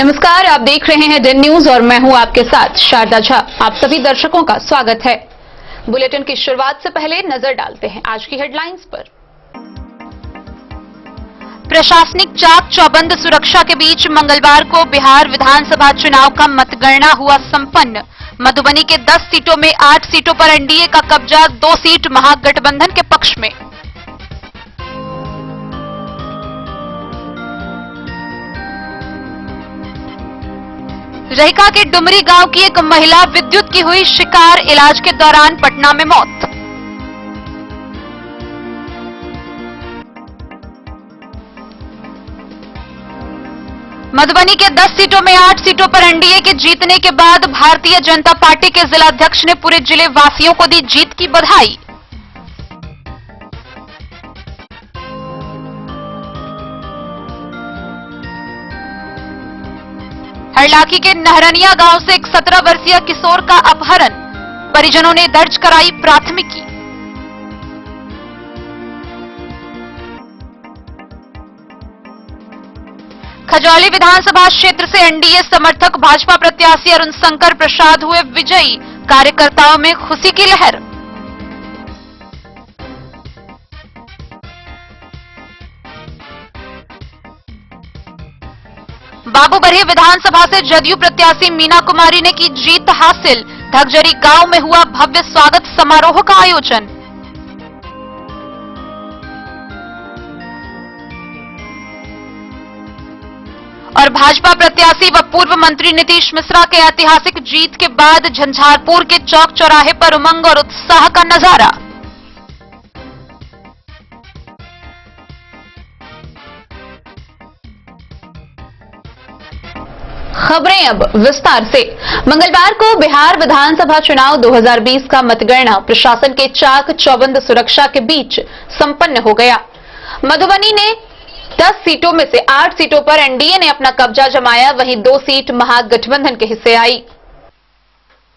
नमस्कार, आप देख रहे हैं दिन न्यूज और मैं हूं आपके साथ शारदा झा। आप सभी दर्शकों का स्वागत है। बुलेटिन की शुरुआत से पहले नजर डालते हैं आज की हेडलाइंस पर। प्रशासनिक चाक चौबंद सुरक्षा के बीच मंगलवार को बिहार विधानसभा चुनाव का मतगणना हुआ संपन्न। मधुबनी के 10 सीटों में 8 सीटों पर एनडीए का कब्जा, 2 सीट महागठबंधन के पक्ष में। रहिका के डुमरी गांव की एक महिला विद्युत की हुई शिकार, इलाज के दौरान पटना में मौत। मधुबनी के 10 सीटों में 8 सीटों पर एनडीए के जीतने के बाद भारतीय जनता पार्टी के जिलाध्यक्ष ने पूरे जिले वासियों को दी जीत की बधाई। हरलाखी के नहरनिया गांव से एक 17 वर्षीय किशोर का अपहरण, परिजनों ने दर्ज कराई प्राथमिकी। खजौली विधानसभा क्षेत्र से एनडीए समर्थक भाजपा प्रत्याशी अरुण शंकर प्रसाद हुए विजयी, कार्यकर्ताओं में खुशी की लहर। बाबूबरही विधानसभा से जदयू प्रत्याशी मीना कुमारी ने की जीत हासिल, धगजरी गांव में हुआ भव्य स्वागत समारोह का आयोजन। और भाजपा प्रत्याशी व पूर्व मंत्री नीतीश मिश्रा के ऐतिहासिक जीत के बाद झंझारपुर के चौक चौराहे पर उमंग और उत्साह का नजारा। खबरें अब विस्तार से। मंगलवार को बिहार विधानसभा चुनाव 2020 का मतगणना प्रशासन के चाक चौबंद सुरक्षा के बीच संपन्न हो गया। मधुबनी ने 10 सीटों में से 8 सीटों पर एनडीए ने अपना कब्जा जमाया, वहीं 2 सीट महागठबंधन के हिस्से आई।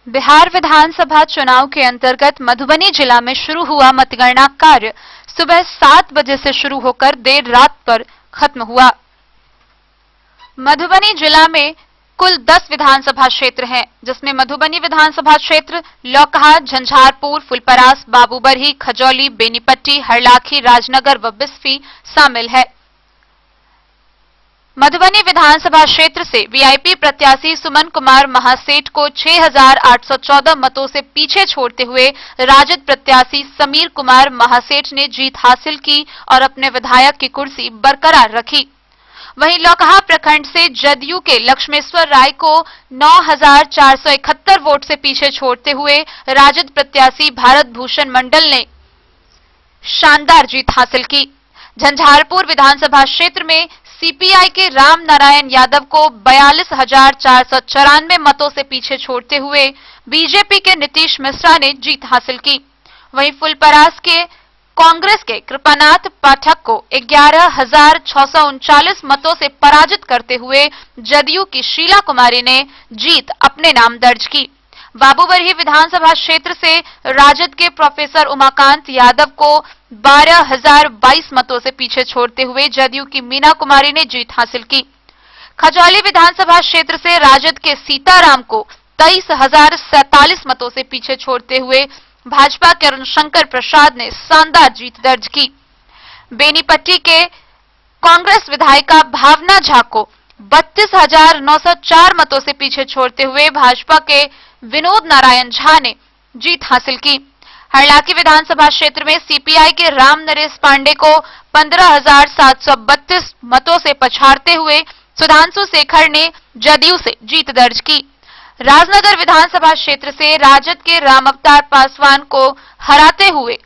बिहार विधानसभा चुनाव के अंतर्गत मधुबनी जिला में शुरू हुआ मतगणना कार्य सुबह 7 बजे से शुरू होकर देर रात पर खत्म हुआ। मधुबनी जिला में कुल 10 विधानसभा क्षेत्र हैं, जिसमें मधुबनी विधानसभा क्षेत्र लौकहा, झंझारपुर, फुलपरास, बाबूबरही, खजौली, बेनीपट्टी, हरलाखी, राजनगर व बिस्फी शामिल है। मधुबनी विधानसभा क्षेत्र से वीआईपी प्रत्याशी सुमन कुमार महासेठ को 6,814 मतों से पीछे छोड़ते हुए राजद प्रत्याशी समीर कुमार महासेठ ने जीत हासिल की और अपने विधायक की कुर्सी बरकरार रखी। वहीं लौकहा प्रखंड से जदयू के लक्ष्मेश्वर राय को 9,471 वोट से पीछे छोड़ते हुए राजद प्रत्याशी भारत भूषण मंडल ने शानदार जीत हासिल की। झंझारपुर विधानसभा क्षेत्र में सीपीआई के राम नारायण यादव को 42,494 मतों से पीछे छोड़ते हुए बीजेपी के नीतीश मिश्रा ने जीत हासिल की। वहीं फुलपरास के कांग्रेस के कृपानाथ पाठक को 11,639 मतों से पराजित करते हुए जदयू की शीला कुमारी ने जीत अपने नाम दर्ज की। बाबूबरही विधानसभा क्षेत्र से राजद के प्रोफेसर उमाकांत यादव को 12,022 मतों से पीछे छोड़ते हुए जदयू की मीना कुमारी ने जीत हासिल की। खजौली विधानसभा क्षेत्र से राजद के सीताराम को 23,047 मतों से पीछे छोड़ते हुए भाजपा के अरुण शंकर प्रसाद ने शानदार जीत दर्ज की। बेनीपट्टी के कांग्रेस विधायिका भावना झा को 32,904 मतों से पीछे छोड़ते हुए भाजपा के विनोद नारायण झा ने जीत हासिल की। हरलाखी विधानसभा क्षेत्र में सीपीआई के राम नरेश पांडे को 15,732 मतों से पछाड़ते हुए सुधांशु शेखर ने जदयू से जीत दर्ज की। राजनगर विधानसभा क्षेत्र से राजद के राम अवतार पासवान को हराते हुए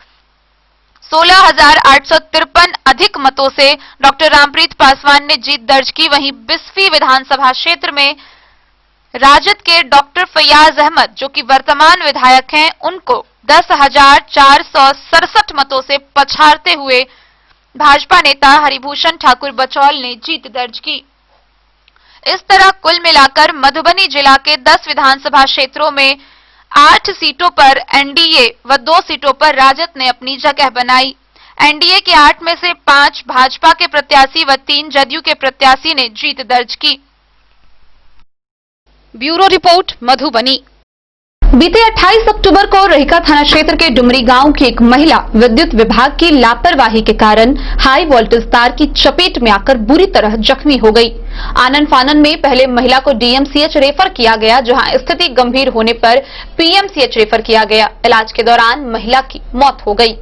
16,853 अधिक मतों से डॉक्टर रामप्रीत पासवान ने जीत दर्ज की। वहीं बिस्फी विधानसभा क्षेत्र में राजद के डॉक्टर फैयाज अहमद, जो कि वर्तमान विधायक हैं, उनको 10,467 मतों से पछाड़ते हुए भाजपा नेता हरिभूषण ठाकुर बचौल ने जीत दर्ज की। इस तरह कुल मिलाकर मधुबनी जिला के 10 विधानसभा क्षेत्रों में 8 सीटों पर एनडीए व 2 सीटों पर राजद ने अपनी जगह बनाई। एनडीए के 8 में से 5 भाजपा के प्रत्याशी व 3 जदयू के प्रत्याशी ने जीत दर्ज की। Bureau report Madhubani. बीते 28 अक्टूबर को रहिका थाना क्षेत्र के डुमरी गांव की एक महिला विद्युत विभाग की लापरवाही के कारण हाई वोल्टेज तार की चपेट में आकर बुरी तरह जख्मी हो गई। आनन फानन में पहले महिला को डीएमसीएच रेफर किया गया, जहां स्थिति गंभीर होने पर पीएमसीएच रेफर किया गया। इलाज के दौरान महिला की मौत हो गई।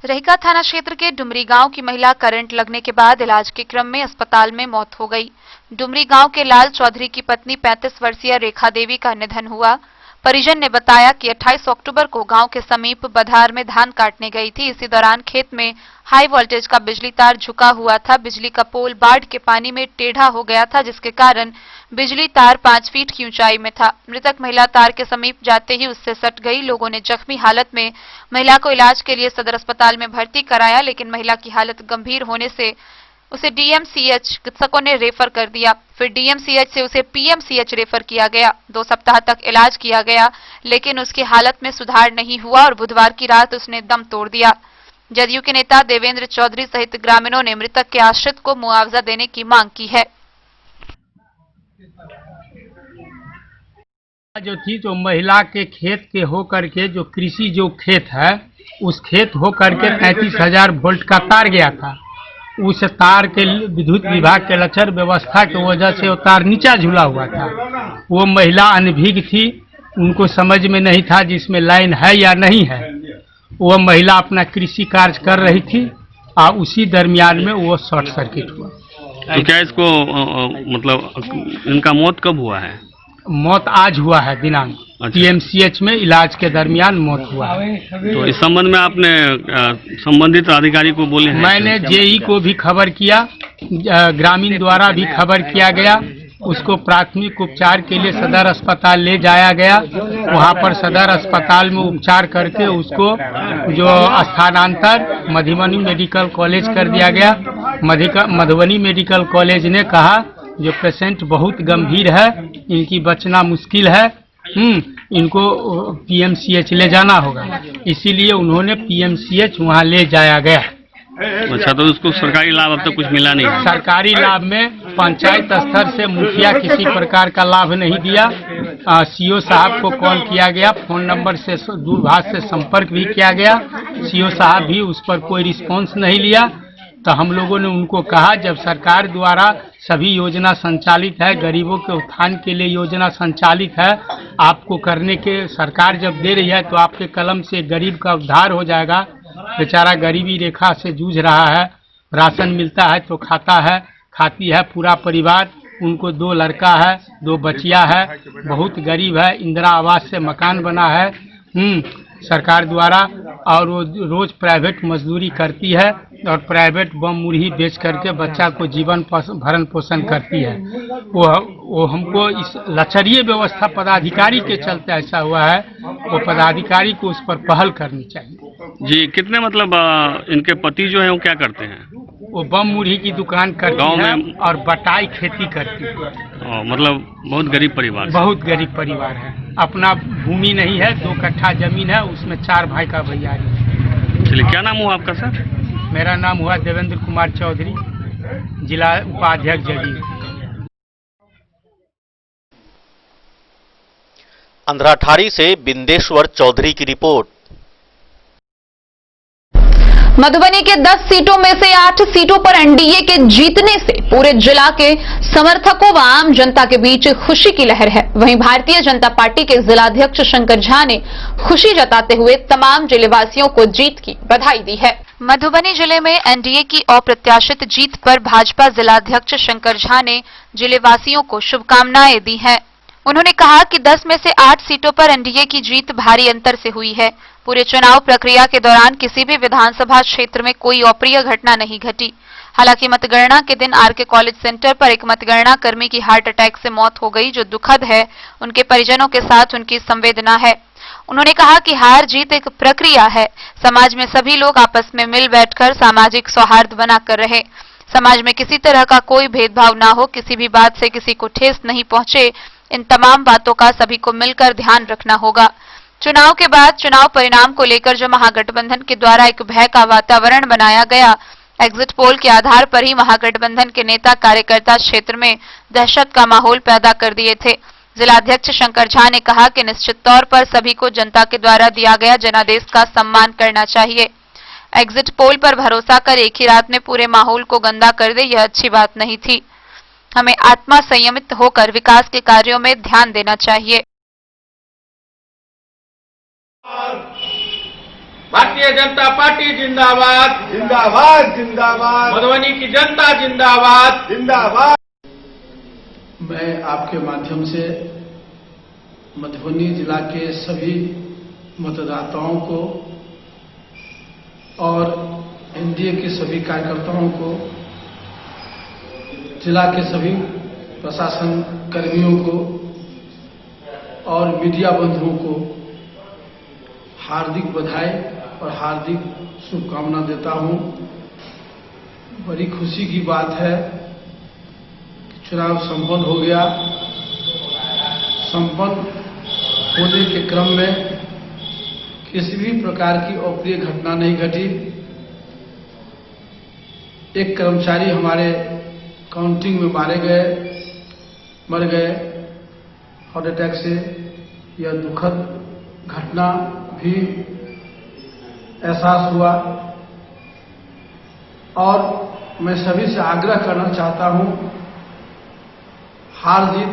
रहिका थाना क्षेत्र के डुमरी गांव की महिला करंट लगने के बाद इलाज के क्रम में अस्पताल में मौत हो गई। डुमरी गांव के लाल चौधरी की पत्नी 35 वर्षीय रेखा देवी का निधन हुआ। परिजन ने बताया कि 28 अक्टूबर को गांव के समीप बधार में धान काटने गई थी। इसी दौरान खेत में हाई वोल्टेज का बिजली तार झुका हुआ था। बिजली का पोल बाढ़ के पानी में टेढ़ा हो गया था, जिसके कारण बिजली तार 5 फीट की ऊंचाई में था। मृतक महिला तार के समीप जाते ही उससे सट गई। लोगों ने जख्मी हालत में महिला को इलाज के लिए सदर अस्पताल में भर्ती कराया, लेकिन महिला की हालत गंभीर होने से उसे डीएमसीएच चिकित्सकों ने रेफर कर दिया। फिर डीएमसीएच से उसे पीएमसीएच रेफर किया गया। 2 सप्ताह तक इलाज किया गया, लेकिन उसकी हालत में सुधार नहीं हुआ और बुधवार की रात उसने दम तोड़ दिया। जदयू के नेता देवेंद्र चौधरी सहित ग्रामीणों ने मृतक के आश्रित को मुआवजा देने की मांग की है। जो थी जो महिला के खेत के होकर के जो कृषि जो खेत है, उस खेत होकर के 33,000 वोल्ट का तार गया था। उस तार के विद्युत विभाग के लचर व्यवस्था की वजह से वो तार नीचा झूला हुआ था। वो महिला अनभिज्ञ थी, उनको समझ में नहीं था जिसमें लाइन है या नहीं है। वो महिला अपना कृषि कार्य कर रही थी और उसी दरमियान में वो शॉर्ट सर्किट हुआ। तो क्या इसको मतलब इनका मौत कब हुआ है? मौत आज हुआ है दिनांक। पीएमसीएच में इलाज के दरमियान मौत हुआ है। तो इस संबंध में आपने संबंधित अधिकारी को बोले हैं? मैंने जेई को भी खबर किया, ग्रामीण द्वारा भी खबर किया गया। उसको प्राथमिक उपचार के लिए सदर अस्पताल ले जाया गया। वहां पर सदर अस्पताल में उपचार करके उसको जो स्थानांतर मधुबनी मेडिकल कॉलेज कर दिया गया। मधुबनी मेडिकल कॉलेज ने कहा जो पेशेंट बहुत गंभीर है, इनकी बचना मुश्किल है, इनको पीएमसीएच ले जाना होगा। इसीलिए उन्होंने पीएमसीएच वहां ले जाया गया। अच्छा, तो उसको सरकारी लाभ अब तक कुछ मिला नहीं? सरकारी लाभ में पंचायत स्तर से मुखिया किसी प्रकार का लाभ नहीं दिया। सीओ साहब को कॉल किया गया, फोन नंबर से दूरभाष से संपर्क भी किया गया। सीओ साहब भी उस पर कोई रिस्पॉन्स नहीं लिया। तो हम लोगों ने उनको कहा जब सरकार द्वारा सभी योजना संचालित है, गरीबों के उत्थान के लिए योजना संचालित है, आपको करने के सरकार जब दे रही है तो आपके कलम से गरीब का उद्धार हो जाएगा। बेचारा गरीबी रेखा से जूझ रहा है, राशन मिलता है तो खाता है, खाती है पूरा परिवार। उनको 2 लड़का है, 2 बचिया है, बहुत गरीब है। इंदिरा आवास से मकान बना है सरकार द्वारा, और वो रोज प्राइवेट मजदूरी करती है और प्राइवेट बम मुरही बेच करके बच्चा को जीवन भरण पोषण करती है। वो हमको इस लचरीय व्यवस्था पदाधिकारी के चलते ऐसा हुआ है। वो पदाधिकारी को उस पर पहल करनी चाहिए। जी, कितने मतलब इनके पति जो है वो क्या करते हैं? वो बम मुरही की दुकान करती है और बटाई खेती करती है। मतलब बहुत गरीब परिवार? बहुत गरीब परिवार है। अपना भूमि नहीं है, 2 कट्ठा जमीन है, उसमें 4 भाई का भैयारी है। चलिए, क्या नाम हुआ आपका सर? मेरा नाम हुआ देवेंद्र कुमार चौधरी, जिला उपाध्यक्ष जदयू। अंधराठारी से बिंदेश्वर चौधरी की रिपोर्ट। मधुबनी के 10 सीटों में से 8 सीटों पर एनडीए के जीतने से पूरे जिला के समर्थकों व आम जनता के बीच खुशी की लहर है। वहीं भारतीय जनता पार्टी के जिलाध्यक्ष शंकर झा ने खुशी जताते हुए तमाम जिलेवासियों को जीत की बधाई दी है। मधुबनी जिले में एनडीए की अप्रत्याशित जीत पर भाजपा जिलाध्यक्ष शंकर झा ने जिलेवासियों को शुभकामनाएं दी हैं। उन्होंने कहा कि 10 में से 8 सीटों पर एनडीए की जीत भारी अंतर से हुई है। पूरे चुनाव प्रक्रिया के दौरान किसी भी विधानसभा क्षेत्र में कोई अप्रिय घटना नहीं घटी। हालांकि मतगणना के दिन आरके कॉलेज सेंटर पर एक मतगणना कर्मी की हार्ट अटैक से मौत हो गई, जो दुखद है। उनके परिजनों के साथ उनकी संवेदना है। उन्होंने कहा कि हार जीत एक प्रक्रिया है। समाज में सभी लोग आपस में मिल बैठकर सामाजिक सौहार्द बनाकर रहे। समाज में किसी तरह का कोई भेदभाव ना हो, किसी भी बात से किसी को ठेस नहीं पहुंचे। इन तमाम बातों का सभी को मिलकर ध्यान रखना होगा। चुनाव के बाद चुनाव परिणाम को लेकर जो महागठबंधन के द्वारा एक भय का वातावरण बनाया गया, एग्जिट पोल के आधार पर ही महागठबंधन के नेता कार्यकर्ता क्षेत्र में दहशत का माहौल पैदा कर दिए थे। जिलाध्यक्ष शंकर झा ने कहा कि निश्चित तौर पर सभी को जनता के द्वारा दिया गया जनादेश का सम्मान करना चाहिए। एग्जिट पोल पर भरोसा कर एक ही रात में पूरे माहौल को गंदा कर दे, यह अच्छी बात नहीं थी। हमें आत्मा संयमित होकर विकास के कार्यों में ध्यान देना चाहिए। भारतीय जनता पार्टी जिंदाबाद, जिंदाबाद जिंदाबाद, मधुबनी की जनता जिंदाबाद, जिंदाबाद। मैं आपके माध्यम से मधुबनी जिला के सभी मतदाताओं को और एनडीए के सभी कार्यकर्ताओं को, जिला के सभी प्रशासन कर्मियों को और मीडिया बंधुओं को हार्दिक बधाई और हार्दिक शुभकामना देता हूं। बड़ी खुशी की बात है कि चुनाव संपन्न हो गया। संपन्न होने के क्रम में किसी भी प्रकार की अप्रिय घटना नहीं घटी। एक कर्मचारी हमारे काउंटिंग में मर गए हार्ट अटैक से। यह दुखद घटना भी एहसास हुआ और मैं सभी से आग्रह करना चाहता हूं, हार जीत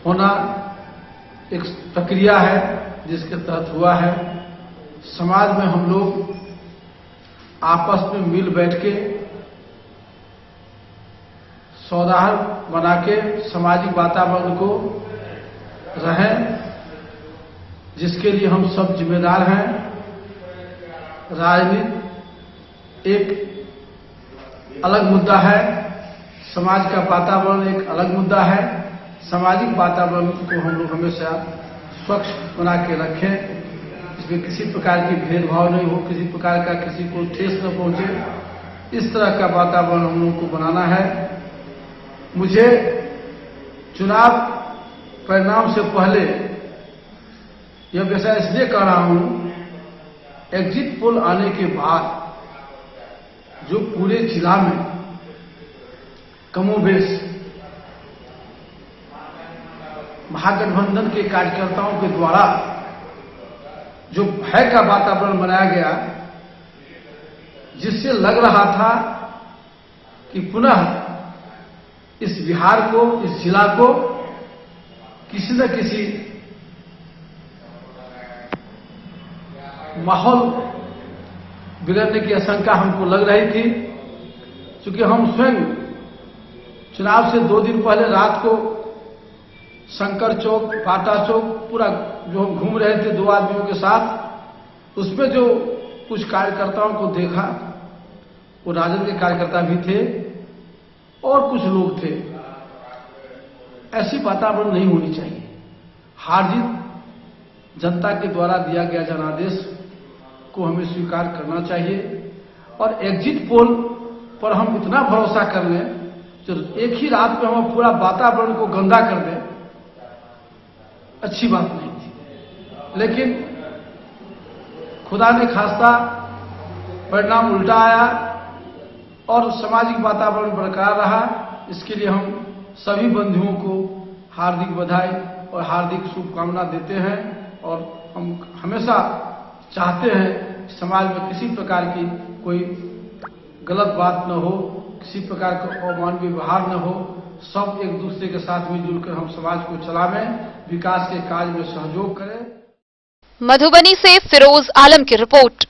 होना एक प्रक्रिया है जिसके तहत हुआ है। समाज में हम लोग आपस में मिल बैठ के सौहार्द बना के सामाजिक वातावरण को रहें, जिसके लिए हम सब जिम्मेदार हैं। राजनीति एक अलग मुद्दा है, समाज का वातावरण एक अलग मुद्दा है। सामाजिक वातावरण को हम लोग हमेशा स्वच्छ बना के रखें, इसमें किसी प्रकार की भेदभाव नहीं हो, किसी प्रकार का किसी को ठेस न पहुंचे, इस तरह का वातावरण हम लोगों को बनाना है। मुझे चुनाव परिणाम से पहले यह विषय इसलिए कह रहा हूं, एग्जिट पोल आने के बाद जो पूरे जिला में कमोबेश महागठबंधन के कार्यकर्ताओं के द्वारा जो भय का वातावरण बनाया गया, जिससे लग रहा था कि पुनः इस बिहार को, इस जिला को किसी न किसी माहौल बिगड़ने की आशंका हमको लग रही थी। क्योंकि हम स्वयं चुनाव से 2 दिन पहले रात को शंकर चौक, पाटा चौक पूरा जो हम घूम रहे थे 2 आदमियों के साथ, उसमें जो कुछ कार्यकर्ताओं को देखा, वो राजद के कार्यकर्ता भी थे और कुछ लोग थे। ऐसी वातावरण नहीं होनी चाहिए। हार जीत जनता के द्वारा दिया गया जनादेश को हमें स्वीकार करना चाहिए और एग्जिट पोल पर हम इतना भरोसा कर लें जो एक ही रात में हम पूरा वातावरण को गंदा कर दें, अच्छी बात नहीं थी। लेकिन खुदा ने खास्ता परिणाम उल्टा आया और सामाजिक वातावरण बरकरार रहा। इसके लिए हम सभी बंधुओं को हार्दिक बधाई और हार्दिक शुभकामना देते हैं और हम हमेशा चाहते हैं कि समाज में किसी प्रकार की कोई गलत बात न हो, किसी प्रकार का अमानवीय व्यवहार न हो। सब एक दूसरे के साथ मिलजुल कर हम समाज को चलावें, विकास के कार्य में सहयोग करें। मधुबनी से फिरोज आलम की रिपोर्ट।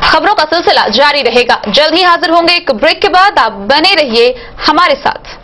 खबरों का सिलसिला जारी रहेगा। जल्द ही हाजिर होंगे एक ब्रेक के बाद। आप बने रहिए हमारे साथ।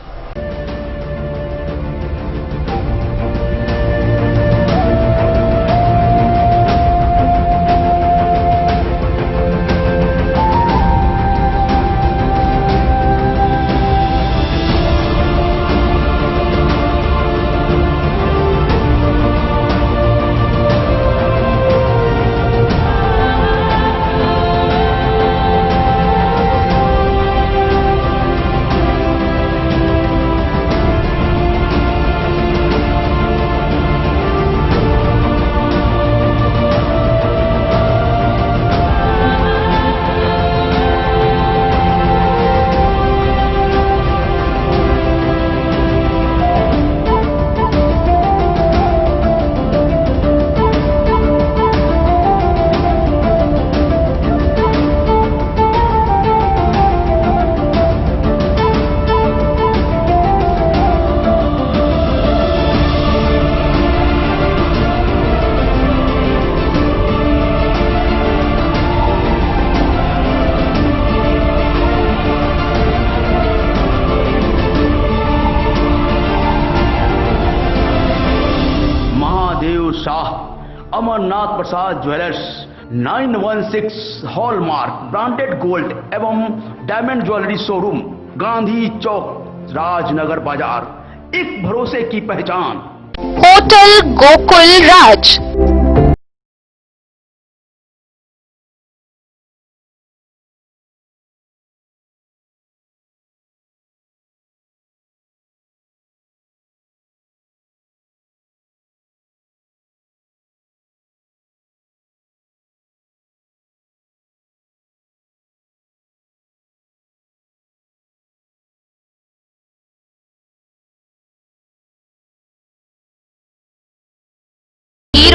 अमरनाथ प्रसाद ज्वेलर्स 916 हॉलमार्क ब्रांडेड गोल्ड एवं डायमंड ज्वेलरी शोरूम, गांधी चौक, राजनगर बाजार, एक भरोसे की पहचान। होटल गोकुल राज।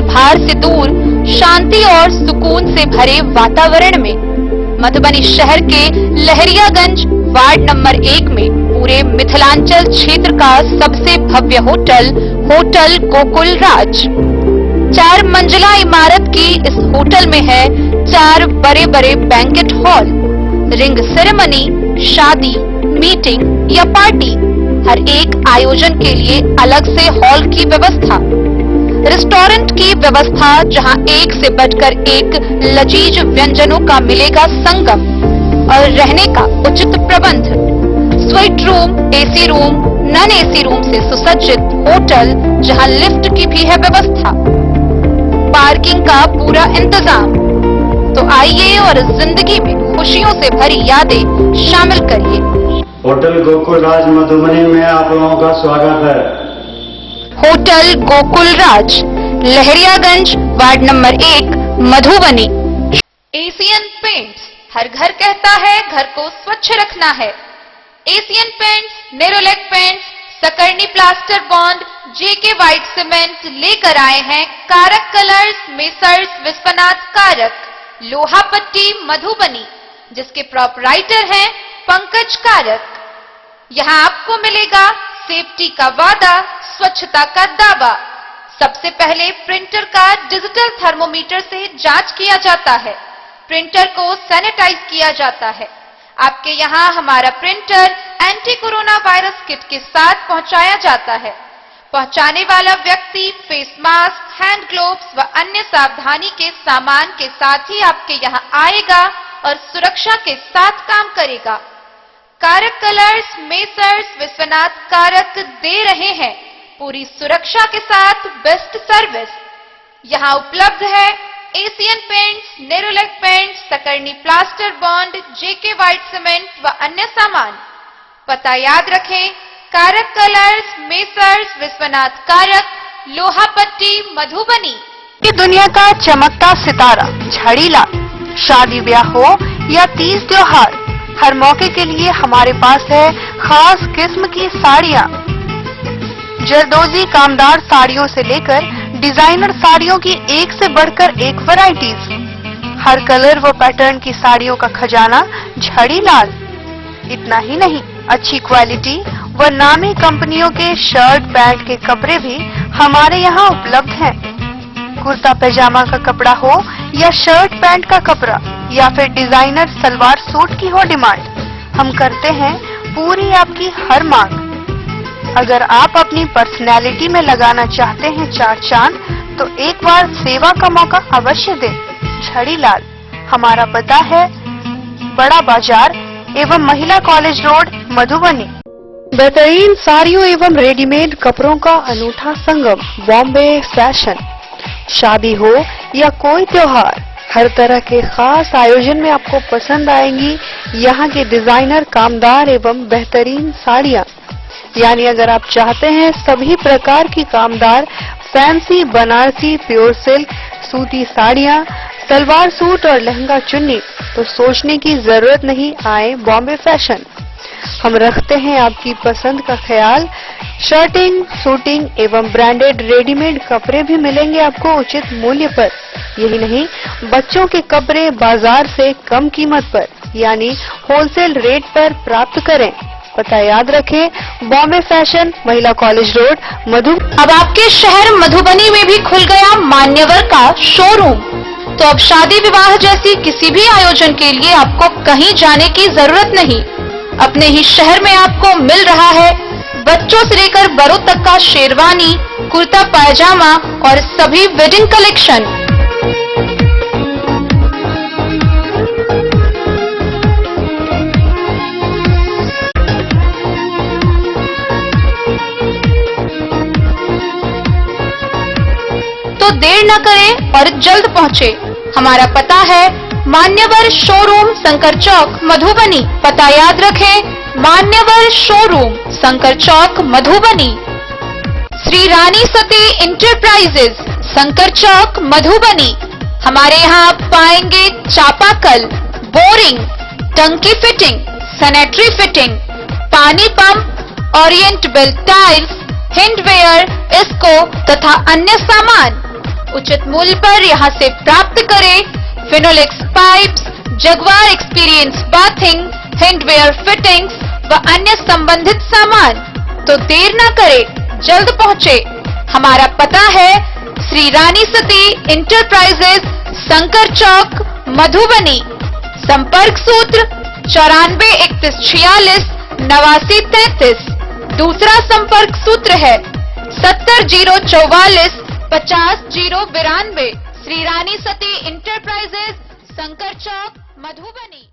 भार से दूर शांति और सुकून से भरे वातावरण में मधुबनी शहर के लहरियागंज वार्ड नंबर 1 में पूरे मिथिलांचल क्षेत्र का सबसे भव्य होटल होटल गोकुल राज। 4 मंजिला इमारत की इस होटल में है 4 बड़े बड़े बैंकेट हॉल, रिंग सेरेमनी, शादी, मीटिंग या पार्टी, हर एक आयोजन के लिए अलग से हॉल की व्यवस्था, रेस्टोरेंट की व्यवस्था जहां एक से बढ़कर एक लजीज व्यंजनों का मिलेगा संगम, और रहने का उचित प्रबंध, suite room, AC room, non AC room से सुसज्जित होटल जहां लिफ्ट की भी है व्यवस्था, पार्किंग का पूरा इंतजाम। तो आइए और जिंदगी में खुशियों से भरी यादें शामिल करिए। होटल गोकुल राज मधुबनी में आप लोगों का स्वागत है। Hotel Gokul Raj, Lahariaganj ward number 1, Madhubani. Asian paints, हर घर कहता है घर को स्वच्छ रखना है। एशियन पेंट्स, नेरोलैक पेंट्स, सकरनी plaster bond, JK white cement लेकर आए हैं कारक कलर्स, मेसर्स विश्वनाथ कारक, लोहा पट्टी, मधुबनी, जिसके प्रोपराइटर हैं पंकज कारक। यहाँ आपको मिलेगा सेफ्टी का वादा, स्वच्छता का दावा। सबसे पहले प्रिंटर का डिजिटल थर्मोमीटर से जांच किया जाता है, प्रिंटर को सैनिटाइज किया जाता है। आपके यहाँ हमारा printer anti corona virus kit के साथ पहुंचाया जाता है। पहुंचाने वाला व्यक्ति फेस मास्क, हैंड ग्लोव्स व अन्य सावधानी के सामान के साथ ही आपके यहाँ आएगा और सुरक्षा के साथ काम करेगा। कारक कलर्स, मेसर्स विश्वनाथ कारक दे रहे हैं पूरी सुरक्षा के साथ बेस्ट सर्विस। यहाँ उपलब्ध है एशियन पेंट्स, नेरोलैक पेंट्स, सकरनी plaster bond, JK white cement व अन्य सामान। पता याद रखें, कारक कलर्स, मेसर्स विश्वनाथ कारक, लोहा पट्टी, मधुबनी। ये दुनिया का चमकता सितारा झड़ीलाल, शादी ब्याह हो या तीज त्योहार, हर मौके के लिए हमारे पास है खास किस्म की साड़ियाँ। जरदोजी कामदार साड़ियों से लेकर डिजाइनर साड़ियों की एक से बढ़कर एक वैरायटीज, हर कलर व पैटर्न की साड़ियों का खजाना झड़ीलाल। इतना ही नहीं, अच्छी क्वालिटी व नामी कंपनियों के शर्ट पैंट के कपड़े भी हमारे यहाँ उपलब्ध हैं। कुर्ता पैजामा का कपड़ा हो या शर्ट पैंट का कपड़ा या फिर डिजाइनर सलवार सूट की हो डिमांड, हम करते हैं पूरी आपकी हर मांग। अगर आप अपनी पर्सनैलिटी में लगाना चाहते हैं 4 चांद, तो एक बार सेवा का मौका अवश्य दें। झड़ीलाल, हमारा पता है बड़ा बाजार एवं महिला कॉलेज रोड, मधुबनी। बेहतरीन साड़ियों एवं रेडीमेड कपड़ों का अनूठा संगम, बॉम्बे फैशन। शादी हो या कोई त्योहार, हर तरह के खास आयोजन में आपको पसंद आएंगी यहाँ के डिजाइनर, कामदार एवं बेहतरीन साड़ियाँ। यानी अगर आप चाहते हैं सभी प्रकार की कामदार, फैंसी, बनारसी, प्योर सिल्क, सूती साड़ियाँ, सलवार सूट और लहंगा चुन्नी, तो सोचने की जरूरत नहीं, आए बॉम्बे फैशन। हम रखते हैं आपकी पसंद का ख्याल। शर्टिंग, सूटिंग एवं ब्रांडेड रेडीमेड कपड़े भी मिलेंगे आपको उचित मूल्य पर। यही नहीं, बच्चों के कपड़े बाजार से कम कीमत पर यानी होलसेल रेट पर प्राप्त करें। पता याद रखें, बॉम्बे फैशन, महिला कॉलेज रोड, मधुबनी। अब आपके शहर मधुबनी में भी खुल गया मान्यवर का शोरूम। तो अब शादी विवाह जैसी किसी भी आयोजन के लिए आपको कहीं जाने की जरूरत नहीं, अपने ही शहर में आपको मिल रहा है बच्चों से लेकर बड़ों तक का शेरवानी, कुर्ता पैजामा और सभी वेडिंग कलेक्शन। देर न करें और जल्द पहुंचे। हमारा पता है मान्यवर शोरूम शंकर चौक मधुबनी। पता याद रखें, मान्यवर शोरूम शंकर चौक मधुबनी। श्री रानी सती इंटरप्राइजेज शंकर चौक मधुबनी। हमारे यहाँ आप पाएंगे चापाकल, बोरिंग, टंकी फिटिंग, सैनिटरी फिटिंग, पानी पंप, ओरिएंट बेल टाइल्स, हैंडवेयर, इसको तथा अन्य सामान उचित मूल्य पर यहाँ से प्राप्त करें। Finolex pipes, Jaquar experience bathing, hardware fittings व अन्य संबंधित सामान। तो देर न करें, जल्द पहुंचे। हमारा पता है श्री रानी सती इंटरप्राइजेज शंकर चौक मधुबनी। संपर्क सूत्र 943146 8933। दूसरा संपर्क सूत्र है 70044 50092। श्री रानी सती इंटरप्राइजेज शंकर चौक मधुबनी।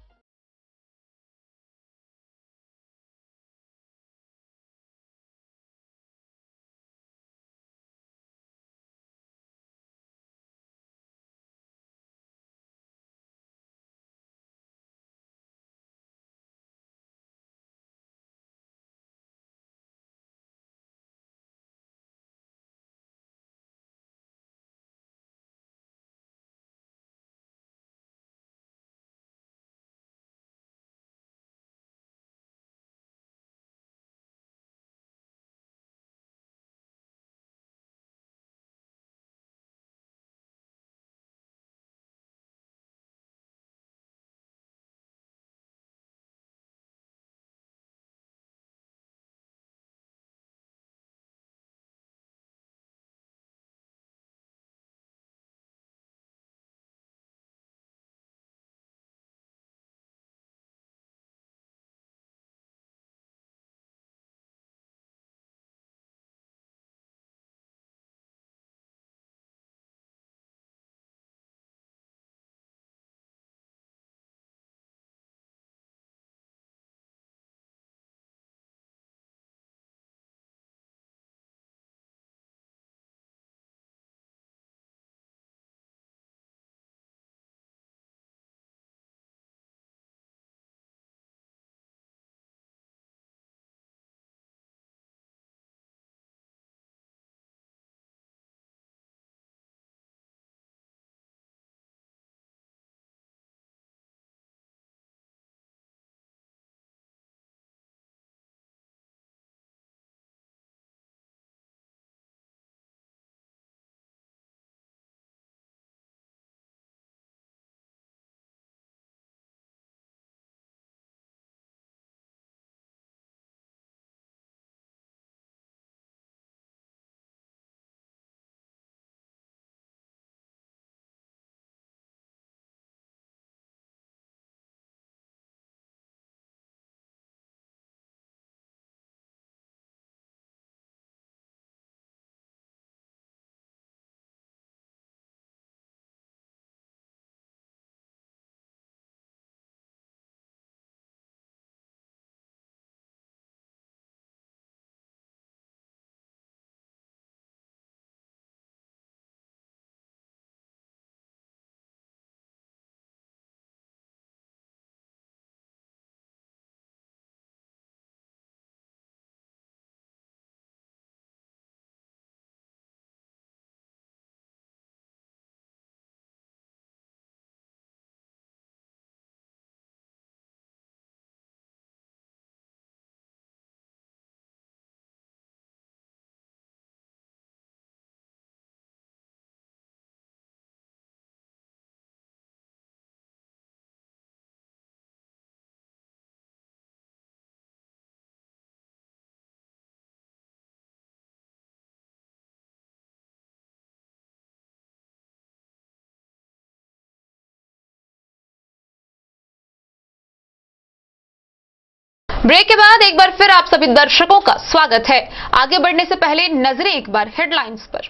ब्रेक के बाद एक बार फिर आप सभी दर्शकों का स्वागत है। आगे बढ़ने से पहले नजरें एक बार हेडलाइंस पर।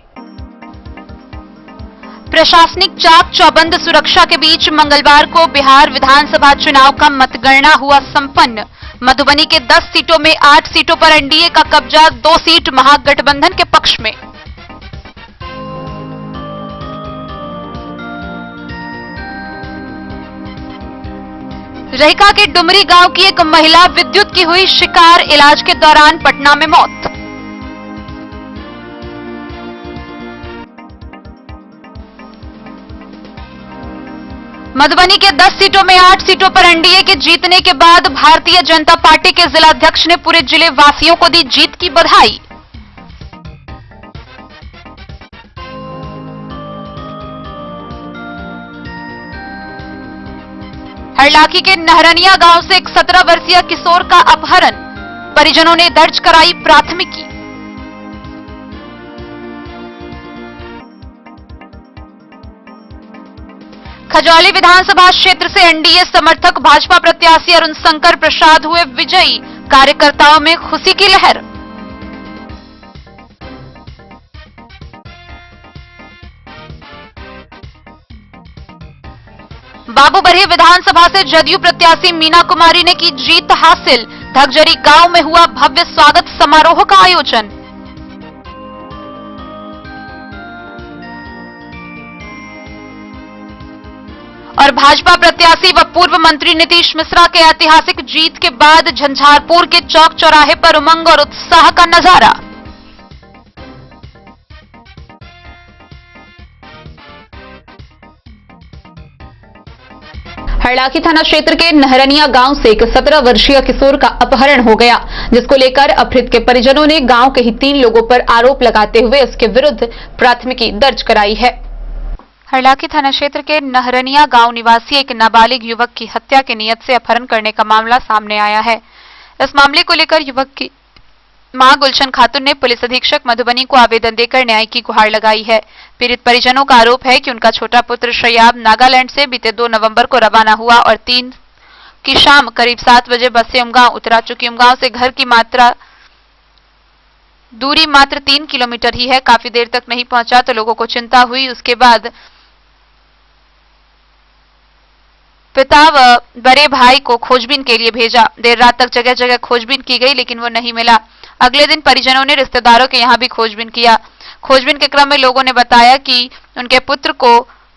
प्रशासनिक चाक चौबंद सुरक्षा के बीच मंगलवार को बिहार विधानसभा चुनाव का मतगणना हुआ संपन्न। मधुबनी के 10 सीटों में 8 सीटों पर एनडीए का कब्जा, 2 सीट महागठबंधन के पक्ष में। रहिका के डुमरी गांव की एक महिला विद्युत की हुई शिकार, इलाज के दौरान पटना में मौत। मधुबनी के 10 सीटों में 8 सीटों पर एनडीए के जीतने के बाद भारतीय जनता पार्टी के जिलाध्यक्ष ने पूरे जिले वासियों को दी जीत की बधाई। हरलाखी के नहरनिया गांव से एक 17 वर्षीय किशोर का अपहरण, परिजनों ने दर्ज कराई प्राथमिकी। खजौली विधानसभा क्षेत्र से एनडीए समर्थक भाजपा प्रत्याशी अरुण शंकर प्रसाद हुए विजयी, कार्यकर्ताओं में खुशी की लहर। बाबूबरही विधानसभा से जदयू प्रत्याशी मीना कुमारी ने की जीत हासिल, धगजरी गांव में हुआ भव्य स्वागत समारोह का आयोजन। और भाजपा प्रत्याशी व पूर्व मंत्री नीतीश मिश्रा के ऐतिहासिक जीत के बाद झंझारपुर के चौक चौराहे पर उमंग और उत्साह का नजारा। हरलाखी थाना क्षेत्र के नहरनिया गांव से एक 17 वर्षीय किशोर का अपहरण हो गया, जिसको लेकर अपहृत के परिजनों ने गांव के ही 3 लोगों पर आरोप लगाते हुए उसके विरुद्ध प्राथमिकी दर्ज कराई है। हरलाखी थाना क्षेत्र के नहरनिया गांव निवासी एक नाबालिग युवक की हत्या की नीयत से अपहरण करने का मामला सामने आया है। इस मामले को लेकर युवक की मां गुलशन खातून ने पुलिस अधीक्षक मधुबनी को आवेदन देकर न्याय की गुहार लगाई है। पीड़ित परिजनों का आरोप है कि उनका छोटा पुत्र शयाब नागालैंड से बीते 2 नवंबर को रवाना हुआ और 3 की शाम करीब 7 बजे बस से उमगांव उतरा। चूंकि उमगांव से घर की दूरी मात्र 3 किलोमीटर ही है, काफी देर तक नहीं पहुंचा तो लोगों को चिंता हुई। उसके बाद पिता व बड़े भाई को खोजबीन के लिए भेजा। देर रात तक जगह जगह खोजबीन की गई लेकिन वो नहीं मिला। अगले दिन परिजनों ने रिश्तेदारों के यहां भी खोजबीन किया। खोजबीन के क्रम में लोगों ने बताया कि उनके पुत्र को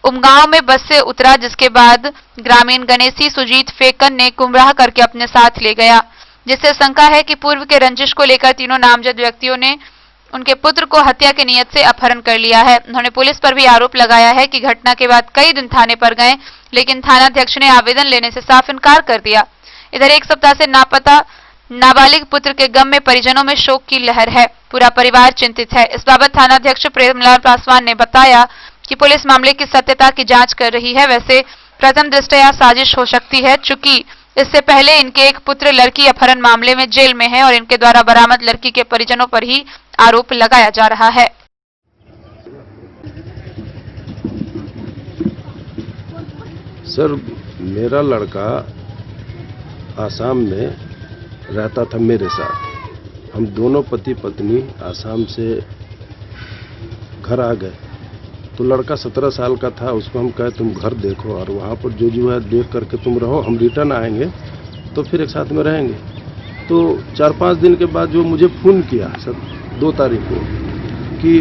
उमगांव में बस से उतरा, जिसके बाद ग्रामीण गणेशी सुजीत फेकन ने गुमराह करके अपने साथ ले गया, जिससे शंका है कि पूर्व के रंजिश को लेकर तीनों नामजद व्यक्तियों ने उनके पुत्र को हत्या की नीयत से अपहरण कर लिया है। उन्होंने पुलिस पर भी आरोप लगाया है कि घटना के बाद कई दिन थाने पर गए लेकिन थानाध्यक्ष ने आवेदन लेने से साफ इनकार कर दिया। इधर 1 सप्ताह से नापता नाबालिग पुत्र के गम में परिजनों में शोक की लहर है। पूरा परिवार चिंतित है। इस बाबत थानाध्यक्ष प्रेमलाल पासवान ने बताया कि पुलिस मामले की सत्यता की जांच कर रही है। वैसे प्रथम दृष्टया साजिश हो सकती है, चूंकि इससे पहले इनके एक पुत्र लड़की अपहरण मामले में जेल में है और इनके द्वारा बरामद लड़की के परिजनों पर ही आरोप लगाया जा रहा है। सर, मेरा लड़का आसाम में रहता था मेरे साथ। हम दोनों पति पत्नी आसाम से घर आ गए तो लड़का 17 साल का था। उसको हम कहे तुम घर देखो और वहाँ पर जो है देख करके तुम रहो, हम रिटर्न आएंगे तो फिर एक साथ में रहेंगे। तो 4-5 दिन के बाद जो मुझे फ़ोन किया सर 2 तारीख को कि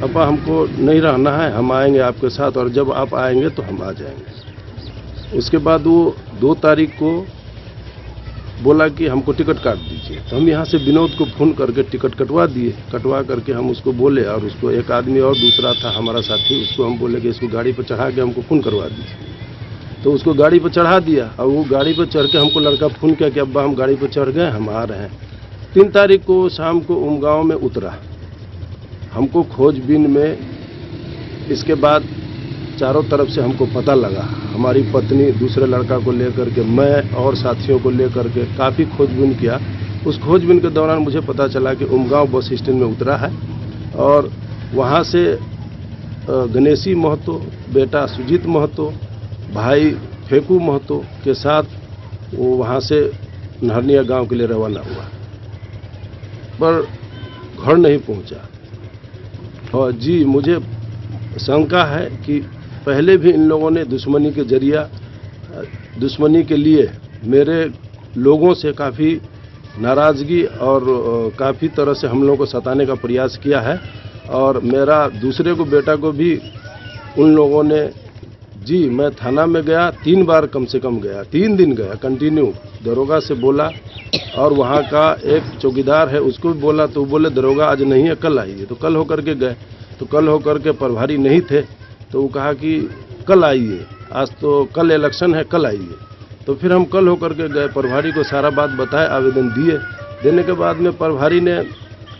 पापा हमको नहीं रहना है, हम आएंगे आपके साथ और जब आप आएंगे तो हम आ जाएंगे। उसके बाद वो 2 तारीख को बोला कि हमको टिकट काट दीजिए। तो हम यहाँ से विनोद को फ़ोन करके टिकट कटवा दिए। कटवा करके हम उसको बोले और उसको एक आदमी और दूसरा था हमारा साथी, उसको हम बोले कि इसको गाड़ी पर चढ़ा के हमको फ़ोन करवा दीजिए। तो उसको गाड़ी पर चढ़ा दिया और वो गाड़ी पर चढ़ के हमको लड़का फ़ोन किया कि अब्बा हम गाड़ी पर चढ़ गए, हम आ रहे हैं। 3 तारीख को शाम को उमगांव में उतरा। हमको खोजबीन में इसके बाद चारों तरफ से हमको पता लगा। हमारी पत्नी दूसरे लड़का को लेकर के, मैं और साथियों को लेकर के काफ़ी खोजबीन किया। उस खोजबीन के दौरान मुझे पता चला कि उमगांव बस स्टैंड में उतरा है और वहाँ से गणेशी महतो, बेटा सुजीत महतो, भाई फेकू महतो के साथ वो वहाँ से नहरनिया गांव के लिए रवाना हुआ, पर घर नहीं पहुँचा। और जी मुझे शंका है कि पहले भी इन लोगों ने दुश्मनी के जरिया, दुश्मनी के लिए मेरे लोगों से काफ़ी नाराज़गी और काफ़ी तरह से हम लोगों को सताने का प्रयास किया है। और मेरा दूसरे को बेटा को भी उन लोगों ने जी मैं थाना में गया 3 बार, कम से कम गया, 3 दिन गया कंटिन्यू। दरोगा से बोला और वहाँ का एक चौकीदार है उसको भी बोला, तो बोले दरोगा आज नहीं है, कल आइए। तो कल होकर के गए, तो कल होकर के प्रभारी नहीं थे, तो वो कहा कि कल आइए, आज तो कल इलेक्शन है, कल आइए। तो फिर हम कल होकर के गए, प्रभारी को सारा बात बताए, आवेदन दिए। देने के बाद में प्रभारी ने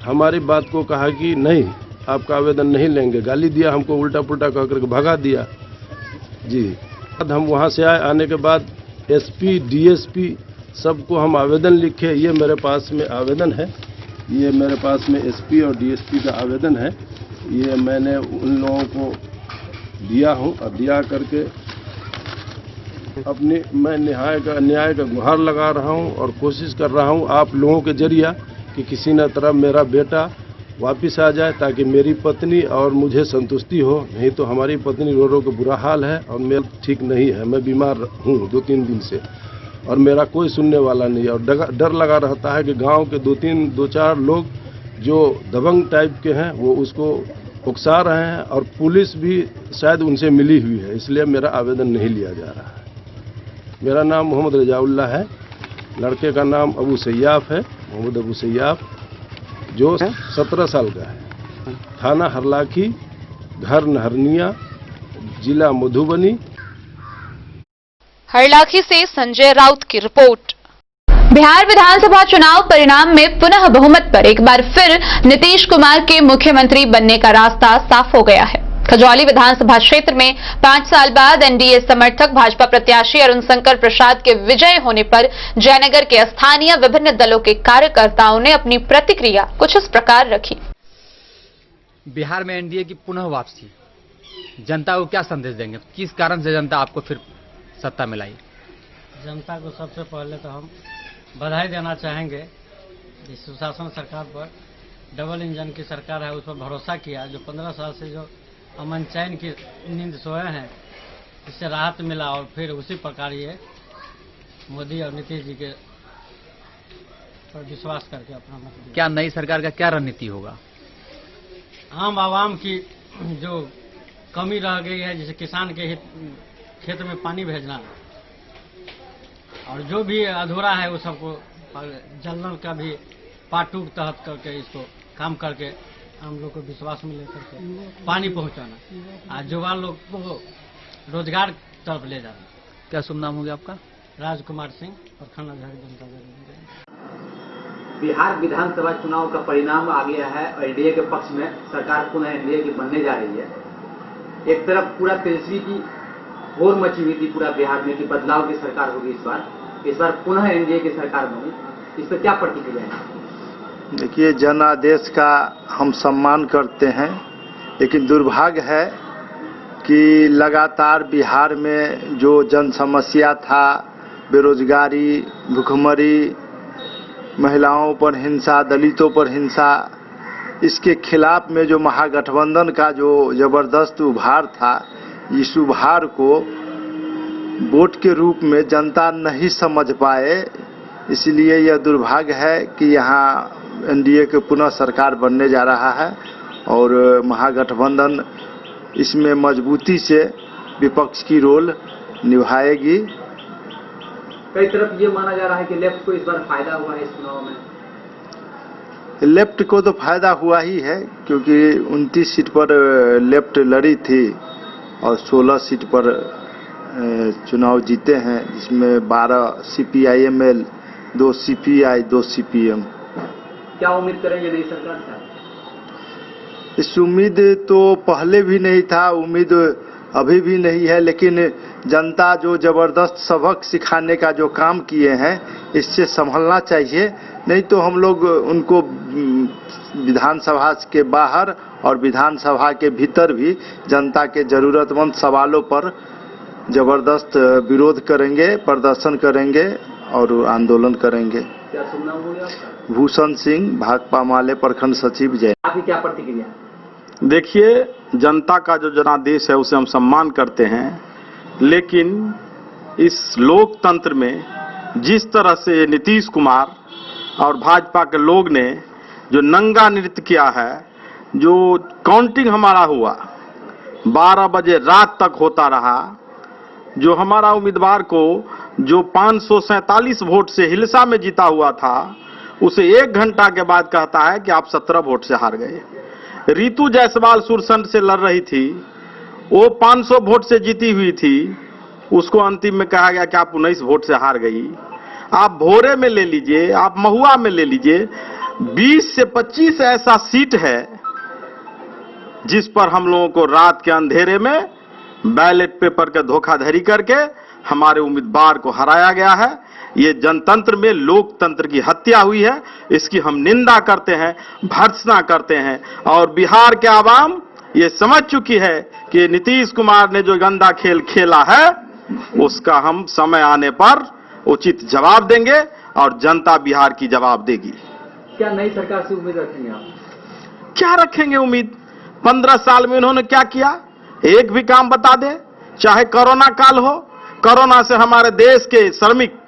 हमारी बात को कहा कि नहीं, आपका आवेदन नहीं लेंगे, गाली दिया हमको, उल्टा पुल्टा कह करके भगा दिया जी। हम वहाँ से आए, आने के बाद एसपी डीएसपी सबको हम आवेदन लिखे। ये मेरे पास में आवेदन है, ये मेरे पास में एसपी और डीएसपी का आवेदन है। ये मैंने उन लोगों को दिया हूँ और दिया करके अपनी मैं न्याय का गुहार लगा रहा हूँ और कोशिश कर रहा हूँ आप लोगों के जरिया कि किसी न तरह मेरा बेटा वापस आ जाए, ताकि मेरी पत्नी और मुझे संतुष्टि हो। नहीं तो हमारी पत्नी रो रो के बुरा हाल है और मैं ठीक नहीं है, मैं बीमार हूँ 2-3 दिन से और मेरा कोई सुनने वाला नहीं है। और डर लगा रहता है कि गांव के 2-4 लोग जो दबंग टाइप के हैं वो उसको उकसा रहे हैं और पुलिस भी शायद उनसे मिली हुई है, इसलिए मेरा आवेदन नहीं लिया जा रहा है। मेरा नाम मोहम्मद रजाउल्ला है, लड़के का नाम अबू सैयाफ है, मोहम्मद अबू सैयाफ, जो 17 साल का है। थाना हरलाखी, घर नहरनिया, जिला मधुबनी। हरलाखी से संजय राउत की रिपोर्ट। बिहार विधानसभा चुनाव परिणाम में पुनः बहुमत पर एक बार फिर नीतीश कुमार के मुख्यमंत्री बनने का रास्ता साफ हो गया है। खजौली विधानसभा क्षेत्र में 5 साल बाद एनडीए समर्थक भाजपा प्रत्याशी अरुण शंकर प्रसाद के विजय होने पर जयनगर के स्थानीय विभिन्न दलों के कार्यकर्ताओं ने अपनी प्रतिक्रिया कुछ इस प्रकार रखी। बिहार में एनडीए की पुनः वापसी, जनता को क्या संदेश देंगे? किस कारण से जनता आपको फिर सत्ता मिलाई? जनता को सबसे पहले तो हम बधाई देना चाहेंगे। इस सुशासन सरकार पर, डबल इंजन की सरकार है, उस पर भरोसा किया। जो 15 साल से जो अमन चैन की नींद सोए हैं, इससे राहत मिला और फिर उसी प्रकार ये मोदी और नीतीश जी के पर विश्वास करके अपना मत दिया। क्या नई सरकार का क्या रणनीति होगा? आम आवाम की जो कमी रह गई है, जैसे किसान के खेत में पानी भेजना और जो भी अधूरा है वो सबको जल नल का भी पार्ट 2 तहत करके इसको काम करके हम लोग को विश्वास में लेकर के पानी पहुंचाना, आज युवा लोग को रोजगार तरफ ले जाना। क्या शुभ नाम हो गया आपका? राजकुमार सिंह, प्रखंड अधिकारी जनता दल। बिहार विधानसभा चुनाव का परिणाम आ गया है। एनडीए के पक्ष में सरकार पुनः एनडीए की बनने जा रही है। एक तरफ पूरा तेजस्वी की होड़ मची हुई थी पूरा बिहार में कि बदलाव की सरकार होगी इस बार पुनः एनडीए की सरकार बनी, इस पर क्या प्रतिक्रिया है? देखिए, जनादेश का हम सम्मान करते हैं, लेकिन दुर्भाग्य है कि लगातार बिहार में जो जन समस्या था, बेरोजगारी, भुखमरी, महिलाओं पर हिंसा, दलितों पर हिंसा, इसके खिलाफ में जो महागठबंधन का जो जबरदस्त उभार था, इस उभार को वोट के रूप में जनता नहीं समझ पाए। इसलिए यह दुर्भाग्य है कि यहाँ एनडीए के पुनः सरकार बनने जा रहा है और महागठबंधन इसमें मजबूती से विपक्ष की रोल निभाएगी। कई तरफ ये माना जा रहा है कि लेफ्ट को इस बार फायदा हुआ है इस चुनाव में। लेफ्ट को तो फायदा हुआ ही है, क्योंकि 29 सीट पर लेफ्ट लड़ी थी और 16 सीट पर चुनाव जीते हैं, जिसमें 12 CPIML, 2 CPI, 2 CPM। क्या उम्मीद करेंगे नई सरकार से? इस उम्मीद तो पहले भी नहीं था, उम्मीद अभी भी नहीं है, लेकिन जनता जो जबरदस्त सबक सिखाने का जो काम किए हैं, इससे संभलना चाहिए। नहीं तो हम लोग उनको विधानसभा के बाहर और विधानसभा के भीतर भी जनता के जरूरतमंद सवालों पर जबरदस्त विरोध करेंगे, प्रदर्शन करेंगे और आंदोलन करेंगे। क्या शुभ नाम हो गया आपका? भूषण सिंह, भाकपा माले प्रखंड सचिव, जय। आपकी क्या प्रतिक्रिया? देखिए, जनता का जो जनादेश है उसे हम सम्मान करते हैं, लेकिन इस लोकतंत्र में जिस तरह से नीतीश कुमार और भाजपा के लोग ने जो नंगा नृत्य किया है, जो काउंटिंग हमारा हुआ 12 बजे रात तक होता रहा जो हमारा उम्मीदवार को जो 547 वोट से हिलसा में जीता हुआ था, उसे 1 घंटा के बाद कहता है कि आप 17 वोट से हार गए। रितु जायसवाल सुरसंड से लड़ रही थी, वो 500 वोट से जीती हुई थी, उसको अंतिम में कहा गया कि आप 19 वोट से हार गई। आप भोरे में ले लीजिए, आप महुआ में ले लीजिए, 20 से 25 ऐसा सीट है जिस पर हम लोगों को रात के अंधेरे में बैलेट पेपर का धोखाधड़ी करके हमारे उम्मीदवार को हराया गया है। ये जनतंत्र में लोकतंत्र की हत्या हुई है, इसकी हम निंदा करते हैं, भर्त्सना करते हैं। और बिहार के आवाम ये समझ चुकी है कि नीतीश कुमार ने जो गंदा खेल खेला है उसका हम समय आने पर उचित जवाब देंगे और जनता बिहार की जवाब देगी। क्या नई सरकार से उम्मीद रखेंगे आप? क्या रखेंगे उम्मीद? 15 साल में उन्होंने क्या किया? एक भी काम बता दे। चाहे कोरोना काल हो, कोरोना से हमारे देश के श्रमिक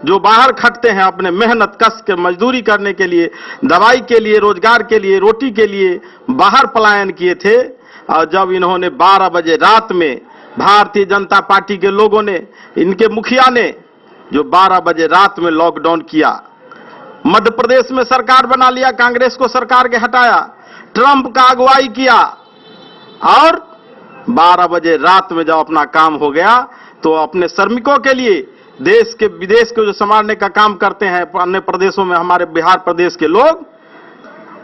जो बाहर खटते हैं अपने मेहनत कस के मजदूरी करने के लिए, दवाई के लिए, रोजगार के लिए, रोटी के लिए बाहर पलायन किए थे, और जब इन्होंने 12 बजे रात में भारतीय जनता पार्टी के लोगों ने, इनके मुखिया ने जो 12 बजे रात में लॉकडाउन किया, मध्य प्रदेश में सरकार बना लिया, कांग्रेस को सरकार के हटाया, ट्रंप का अगुवाई किया, और 12 बजे रात में जब अपना काम हो गया तो अपने श्रमिकों के लिए, देश के विदेश को जो संभालने का काम करते हैं अन्य प्रदेशों में हमारे बिहार प्रदेश के लोग,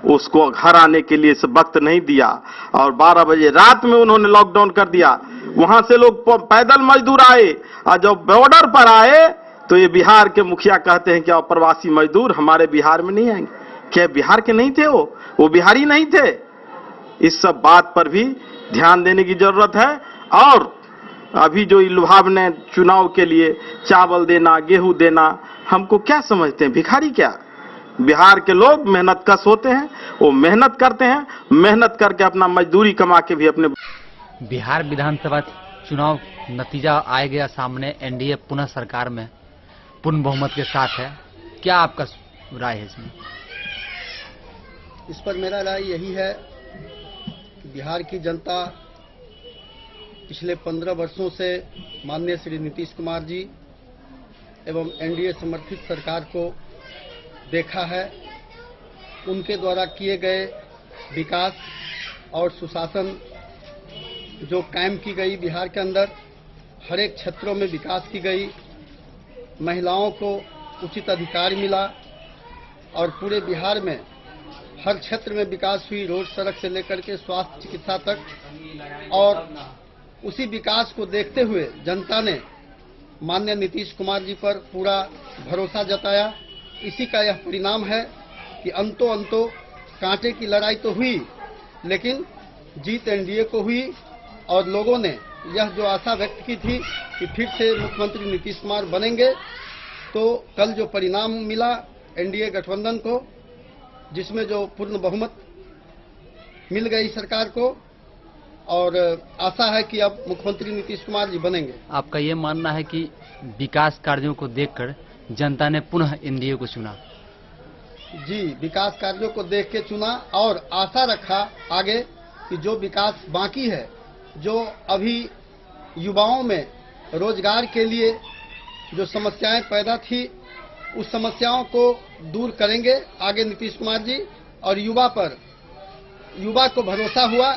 उसको घर आने के लिए वक्त नहीं दिया और 12 बजे रात में उन्होंने लॉकडाउन कर दिया। वहां से लोग पैदल मजदूर आए और जब बॉर्डर पर आए तो ये बिहार के मुखिया कहते हैं कि प्रवासी मजदूर हमारे बिहार में नहीं आएंगे। क्या बिहार के नहीं थे? वो बिहारी नहीं थे? इस सब बात पर भी ध्यान देने की जरूरत है। और अभी जो लुभावने चुनाव के लिए चावल देना, गेहूं देना, हमको क्या समझते हैं? भिखारी क्या? बिहार के लोग मेहनत कश होते हैं, वो मेहनत करते हैं, मेहनत करके अपना मजदूरी कमा के भी अपने। बिहार विधानसभा चुनाव नतीजा आ गया सामने, एनडीए पुनः सरकार में पूर्ण बहुमत के साथ है, क्या आपका राय है इसमें? इस पर मेरा राय यही है कि बिहार की जनता पिछले 15 वर्षों से माननीय श्री नीतीश कुमार जी एवं एनडीए समर्थित सरकार को देखा है। उनके द्वारा किए गए विकास और सुशासन जो कायम की गई बिहार के अंदर, हर एक क्षेत्रों में विकास की गई, महिलाओं को उचित अधिकार मिला और पूरे बिहार में हर क्षेत्र में विकास हुई, रोड सड़क से लेकर के स्वास्थ्य चिकित्सा तक। और उसी विकास को देखते हुए जनता ने माननीय नीतीश कुमार जी पर पूरा भरोसा जताया। इसी का यह परिणाम है कि अंतो कांटे की लड़ाई तो हुई, लेकिन जीत एनडीए को हुई और लोगों ने यह जो आशा व्यक्त की थी कि फिर से मुख्यमंत्री नीतीश कुमार बनेंगे, तो कल जो परिणाम मिला एनडीए गठबंधन को, जिसमें जो पूर्ण बहुमत मिल गई सरकार को, और आशा है कि अब मुख्यमंत्री नीतीश कुमार जी बनेंगे। आपका ये मानना है कि विकास कार्यों को देखकर जनता ने पुनः एनडीए को चुना? जी, विकास कार्यों को देख के चुना और आशा रखा आगे कि जो विकास बाकी है, जो अभी युवाओं में रोजगार के लिए जो समस्याएं पैदा थी, उस समस्याओं को दूर करेंगे आगे नीतीश कुमार जी। और युवा को भरोसा हुआ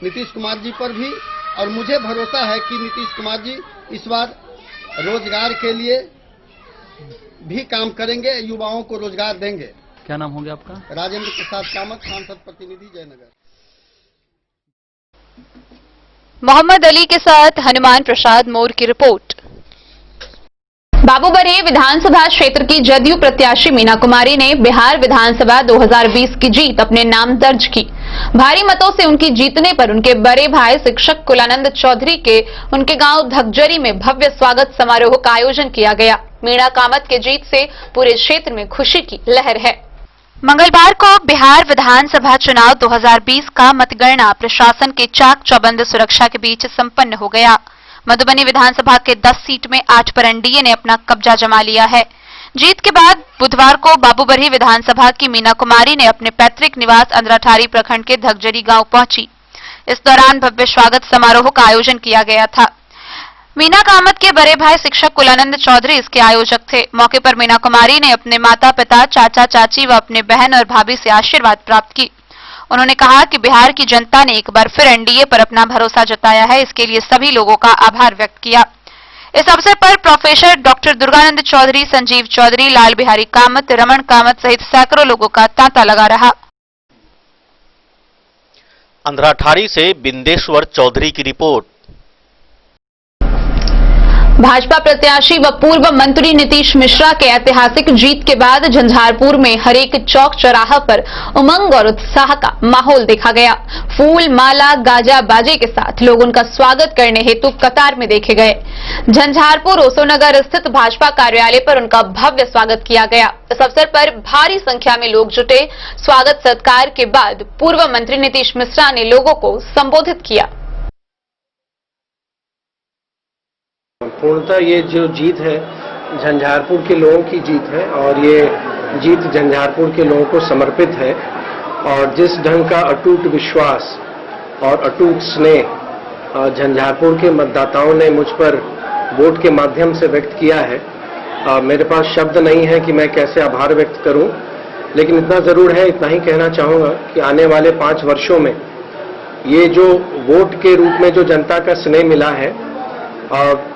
नीतीश कुमार जी पर भी, और मुझे भरोसा है कि नीतीश कुमार जी इस बार रोजगार के लिए भी काम करेंगे, युवाओं को रोजगार देंगे। क्या नाम होगा आपका? राजेंद्र प्रसाद कामत, सांसद प्रतिनिधि जयनगर। मोहम्मद अली के साथ हनुमान प्रसाद मोर की रिपोर्ट। बाबूबरही विधानसभा क्षेत्र की जदयू प्रत्याशी मीना कुमारी ने बिहार विधानसभा 2020 की जीत अपने नाम दर्ज की। भारी मतों से उनकी जीतने पर उनके बड़े भाई शिक्षक कुलानंद चौधरी के उनके गांव धगजरी में भव्य स्वागत समारोह का आयोजन किया गया। मीना कामत के जीत से पूरे क्षेत्र में खुशी की लहर है। मंगलवार को बिहार विधानसभा चुनाव 2020 का मतगणना प्रशासन के चाक चौबंद सुरक्षा के बीच संपन्न हो गया। मधुबनी विधानसभा के 10 सीट में 8 पर एनडीए ने अपना कब्जा जमा लिया है। जीत के बाद बुधवार को बाबूबरही विधानसभा की मीना कुमारी ने अपने पैतृक निवास अंद्राठारी प्रखंड के धगजरी गांव पहुंची। इस दौरान भव्य स्वागत समारोह का आयोजन किया गया था। मीना कामत के बड़े भाई शिक्षक कुलानंद चौधरी इसके आयोजक थे। मौके पर मीना कुमारी ने अपने माता पिता, चाचा चाची व अपने बहन और भाभी से आशीर्वाद प्राप्त की। उन्होंने कहा कि बिहार की जनता ने एक बार फिर एनडीए पर अपना भरोसा जताया है, इसके लिए सभी लोगों का आभार व्यक्त किया। इस अवसर पर प्रोफेसर डॉक्टर दुर्गानंद चौधरी, संजीव चौधरी, लाल बिहारी कामत, रमन कामत सहित सैकड़ों लोगों का तांता लगा रहा। अंधराठारी से बिंदेश्वर चौधरी की रिपोर्ट। भाजपा प्रत्याशी व पूर्व मंत्री नीतीश मिश्रा के ऐतिहासिक जीत के बाद झंझारपुर में हरेक चौक चौराहा पर उमंग और उत्साह का माहौल देखा गया। फूल, माला, गाजा बाजे के साथ लोग उनका स्वागत करने हेतु कतार में देखे गए। झंझारपुर ओसोनगर स्थित भाजपा कार्यालय पर उनका भव्य स्वागत किया गया। इस अवसर पर भारी संख्या में लोग जुटे। स्वागत सत्कार के बाद पूर्व मंत्री नीतीश मिश्रा ने लोगों को संबोधित किया। पूर्णतः ये जो जीत है झंझारपुर के लोगों की जीत है और ये जीत झंझारपुर के लोगों को समर्पित है। और जिस ढंग का अटूट विश्वास और अटूट स्नेह झंझारपुर के मतदाताओं ने मुझ पर वोट के माध्यम से व्यक्त किया है, मेरे पास शब्द नहीं है कि मैं कैसे आभार व्यक्त करूं। लेकिन इतना जरूर है, इतना ही कहना चाहूंगा कि आने वाले 5 वर्षों में ये जो वोट के रूप में जो जनता का स्नेह मिला है,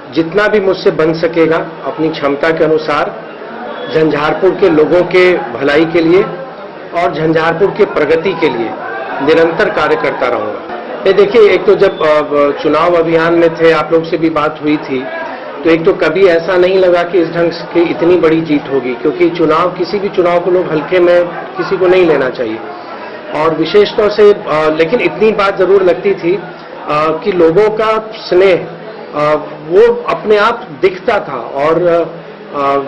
जितना भी मुझसे बन सकेगा अपनी क्षमता के अनुसार झंझारपुर के लोगों के भलाई के लिए और झंझारपुर के प्रगति के लिए निरंतर कार्य करता रहूंगा। ये देखिए, एक तो जब चुनाव अभियान में थे, आप लोग से भी बात हुई थी, तो एक तो कभी ऐसा नहीं लगा कि इस ढंग की इतनी बड़ी जीत होगी, क्योंकि चुनाव, किसी भी चुनाव को लोग हल्के में किसी को नहीं लेना चाहिए। और विशेष तौर से लेकिन इतनी बात जरूर लगती थी कि लोगों का स्नेह वो अपने आप दिखता था और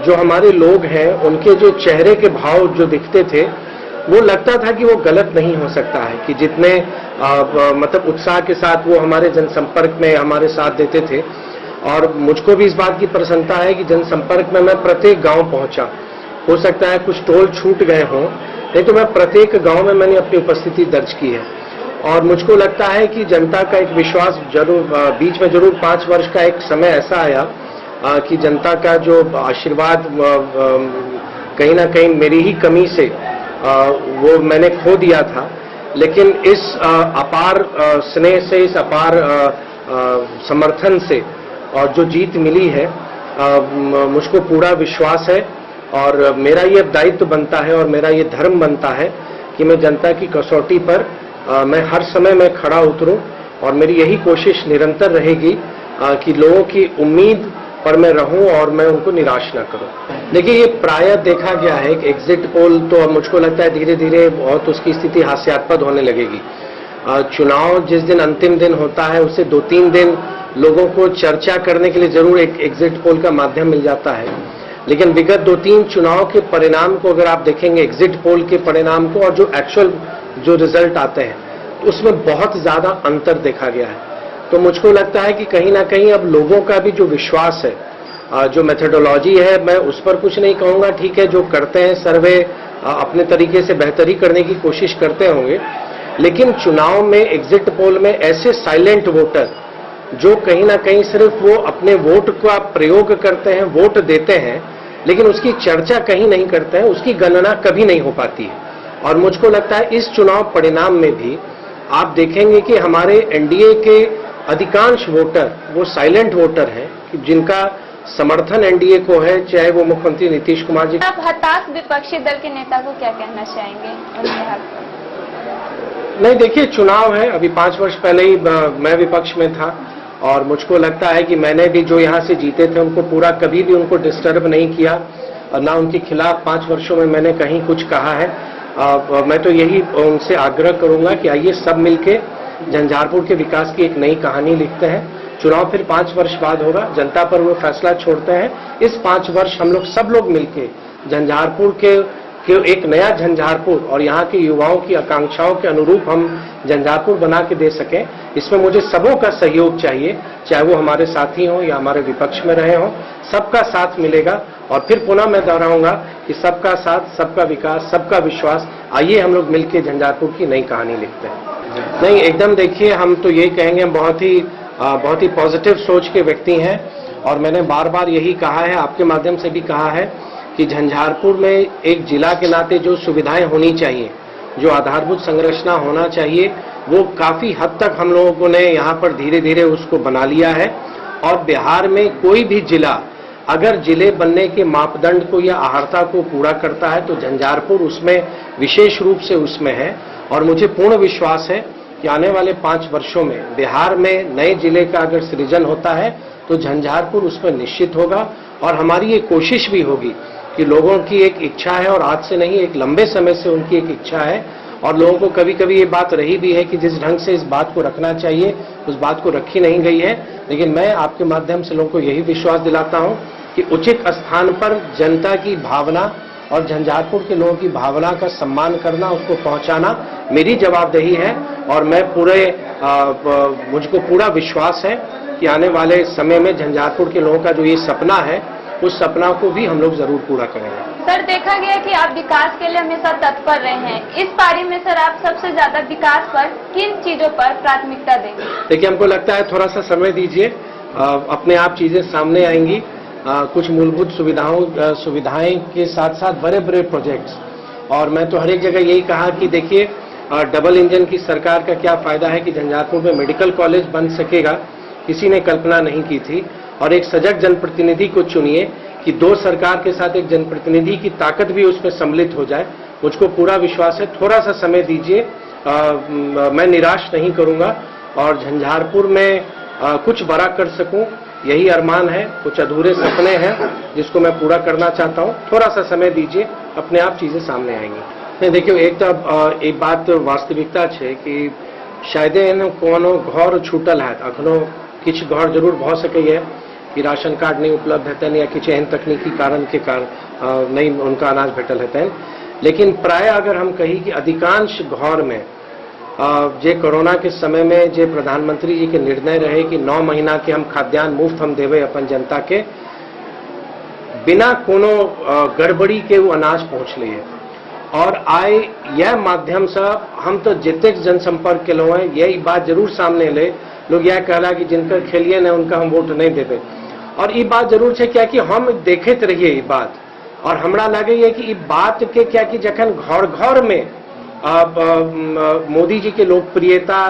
जो हमारे लोग हैं उनके जो चेहरे के भाव जो दिखते थे, वो लगता था कि वो गलत नहीं हो सकता है कि जितने मतलब उत्साह के साथ वो हमारे जनसंपर्क में हमारे साथ देते थे। और मुझको भी इस बात की प्रसन्नता है कि जनसंपर्क में मैं प्रत्येक गांव पहुंचा। हो सकता है कुछ टोल छूट गए हों, नहीं तो मैं प्रत्येक गांव में मैंने अपनी उपस्थिति दर्ज की है। और मुझको लगता है कि जनता का एक विश्वास जरूर, बीच में जरूर 5 वर्ष का एक समय ऐसा आया कि जनता का जो आशीर्वाद कहीं ना कहीं मेरी ही कमी से वो मैंने खो दिया था। लेकिन इस अपार स्नेह से, इस अपार समर्थन से और जो जीत मिली है, मुझको पूरा विश्वास है और मेरा ये दायित्व बनता है और मेरा ये धर्म बनता है कि मैं जनता की कसौटी पर मैं हर समय में खड़ा उतरूं। और मेरी यही कोशिश निरंतर रहेगी कि लोगों की उम्मीद पर मैं रहूं और मैं उनको निराश न करूं। देखिए, ये प्रायः देखा गया है कि एग्जिट पोल तो मुझको लगता है धीरे धीरे बहुत उसकी स्थिति हास्यास्पद होने लगेगी। चुनाव जिस दिन अंतिम दिन होता है, उससे 2-3 दिन लोगों को चर्चा करने के लिए जरूर एक एग्जिट पोल का माध्यम मिल जाता है। लेकिन विगत 2-3 चुनाव के परिणाम को अगर आप देखेंगे, एग्जिट पोल के परिणाम को और जो एक्चुअल जो रिजल्ट आते हैं, तो उसमें बहुत ज्यादा अंतर देखा गया है। तो मुझको लगता है कि कहीं ना कहीं अब लोगों का भी जो विश्वास है, जो मेथोडोलॉजी है, मैं उस पर कुछ नहीं कहूंगा। ठीक है, जो करते हैं सर्वे अपने तरीके से बेहतरी करने की कोशिश करते होंगे, लेकिन चुनाव में एग्जिट पोल में ऐसे साइलेंट वोटर जो कहीं ना कहीं सिर्फ वो अपने वोट का प्रयोग करते हैं, वोट देते हैं, लेकिन उसकी चर्चा कहीं नहीं करते हैं, उसकी गणना कभी नहीं हो पाती है। और मुझको लगता है इस चुनाव परिणाम में भी आप देखेंगे कि हमारे एनडीए के अधिकांश वोटर वो साइलेंट वोटर हैं, जिनका समर्थन एनडीए को है, चाहे वो मुख्यमंत्री नीतीश कुमार जी। आप हताश विपक्षी दल के नेता को क्या कहना चाहेंगे? नहीं, देखिए, चुनाव है, अभी 5 वर्ष पहले ही मैं विपक्ष में था और मुझको लगता है कि मैंने भी जो यहाँ से जीते थे उनको पूरा कभी भी उनको डिस्टर्ब नहीं किया और ना उनके खिलाफ 5 वर्षों में मैंने कहीं कुछ कहा है। मैं तो यही उनसे आग्रह करूंगा कि आइए सब मिलके झंझारपुर के विकास की एक नई कहानी लिखते हैं। चुनाव फिर 5 वर्ष बाद होगा, जनता पर वो फैसला छोड़ते हैं। इस 5 वर्ष हम लोग सब लोग मिलके झंझारपुर के एक नया झंझारपुर और यहाँ के युवाओं की आकांक्षाओं के अनुरूप हम झंझारपुर बना के दे सकें। इसमें मुझे सबों का सहयोग चाहिए, चाहे वो हमारे साथी हों या हमारे विपक्ष में रहे हों, सबका साथ मिलेगा। और फिर पुनः मैं दोहराऊंगा कि सबका साथ, सबका विकास, सबका विश्वास। आइए हम लोग मिलकर झंझारपुर की नई कहानी लिखते हैं। नहीं, एकदम देखिए, हम तो ये कहेंगे, हम बहुत ही बहुत ही पॉजिटिव सोच के व्यक्ति हैं और मैंने बार बार यही कहा है, आपके माध्यम से भी कहा है कि झंझारपुर में एक जिला के नाते जो सुविधाएं होनी चाहिए, जो आधारभूत संरचना होना चाहिए, वो काफी हद तक हम लोगों ने यहाँ पर धीरे धीरे उसको बना लिया है। और बिहार में कोई भी जिला अगर जिले बनने के मापदंड को या अहर्ता को पूरा करता है तो झंझारपुर उसमें विशेष रूप से उसमें है। और मुझे पूर्ण विश्वास है कि आने वाले 5 वर्षों में बिहार में नए जिले का अगर सृजन होता है तो झंझारपुर उसमें निश्चित होगा। और हमारी ये कोशिश भी होगी कि लोगों की एक इच्छा है और आज से नहीं, एक लंबे समय से उनकी एक इच्छा है और लोगों को कभी कभी ये बात रही भी है कि जिस ढंग से इस बात को रखना चाहिए उस बात को रखी नहीं गई है। लेकिन मैं आपके माध्यम से लोगों को यही विश्वास दिलाता हूं कि उचित स्थान पर जनता की भावना और झंझारपुर के लोगों की भावना का सम्मान करना, उसको पहुंचाना मेरी जवाबदेही है। और मैं मुझको पूरा विश्वास है कि आने वाले समय में झंझारपुर के लोगों का जो ये सपना है उस सपना को भी हम लोग जरूर पूरा करेंगे। सर, देखा गया कि आप विकास के लिए हमेशा तत्पर रहे हैं। इस पारी में सर आप सबसे ज्यादा विकास पर किन चीजों पर प्राथमिकता देंगे? देखिए, हमको लगता है थोड़ा सा समय दीजिए, अपने आप चीजें सामने आएंगी। कुछ मूलभूत सुविधाएं के साथ साथ बड़े बड़े प्रोजेक्ट्स। और मैं तो हर एक जगह यही कहा कि देखिए, डबल इंजन की सरकार का क्या फायदा है कि झंझारपुर में मेडिकल कॉलेज बन सकेगा, किसी ने कल्पना नहीं की थी। और एक सजग जनप्रतिनिधि को चुनिए कि 2 सरकार के साथ एक जनप्रतिनिधि की ताकत भी उसमें सम्मिलित हो जाए। मुझको पूरा विश्वास है, थोड़ा सा समय दीजिए, मैं निराश नहीं करूंगा और झंझारपुर में कुछ बड़ा कर सकूं, यही अरमान है। कुछ अधूरे सपने हैं जिसको मैं पूरा करना चाहता हूं। थोड़ा सा समय दीजिए, अपने आप चीजें सामने आएंगी। नहीं, देखियो, एक बात वास्तविकता है कि शायद कोनो घर छूटल है, अखनो किछ घर जरूर भ सकैए कि राशन कार्ड नहीं उपलब्ध हेतन या किछ एहन तकनीकी कारण के कारण नहीं उनका अनाज भेटल हेतन। लेकिन प्राय अगर हम कही कि अधिकांश घर में जे कोरोना के समय में जे प्रधानमंत्री जी के निर्णय रहे कि 9 महीना के हम खाद्यान्न मुफ्त हम देवे अपन जनता के, बिना कोनो गड़बड़ी के वो अनाज पहुंच लिए। और आए यह माध्यम से हम तो जितेक जनसंपर्क के लोग हैं, यही बात जरूर सामने ले, लोग यह कहला कि जिनकर खेलिए न उनका हम वोट नहीं देवे। और ये बात जरूर है क्या कि हम देखते रहिए ये बात। और हमरा लगे ये कि बात के क्या कि जखन घर घर में मोदी जी के लोकप्रियता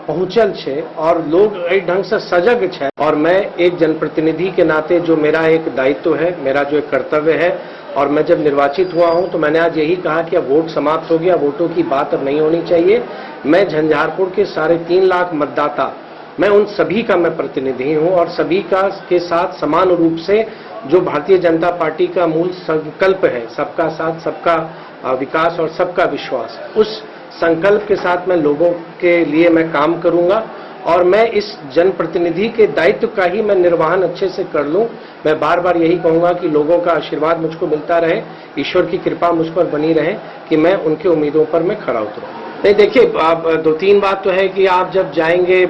पहुंचल छे और लोग एक ढंग से सजग छे। और मैं एक जनप्रतिनिधि के नाते जो मेरा एक दायित्व है, मेरा जो एक कर्तव्य है, और मैं जब निर्वाचित हुआ हूं तो मैंने आज यही कहा कि अब वोट समाप्त हो गया, वोटों की बात अब नहीं होनी चाहिए। मैं झंझारपुर के 3.5 लाख मतदाता, मैं उन सभी का मैं प्रतिनिधि हूं और सभी का के साथ समान रूप से जो भारतीय जनता पार्टी का मूल संकल्प है, सबका साथ, सबका विकास और सबका विश्वास, उस संकल्प के साथ मैं लोगों के लिए मैं काम करूंगा। और मैं इस जनप्रतिनिधि के दायित्व का ही मैं निर्वहन अच्छे से कर लूं। मैं बार बार यही कहूंगा कि लोगों का आशीर्वाद मुझको मिलता रहे, ईश्वर की कृपा मुझ पर बनी रहे कि मैं उनके उम्मीदों पर मैं खरा उतरूं। नहीं, देखिए, 2-3 बात तो है कि आप जब जाएंगे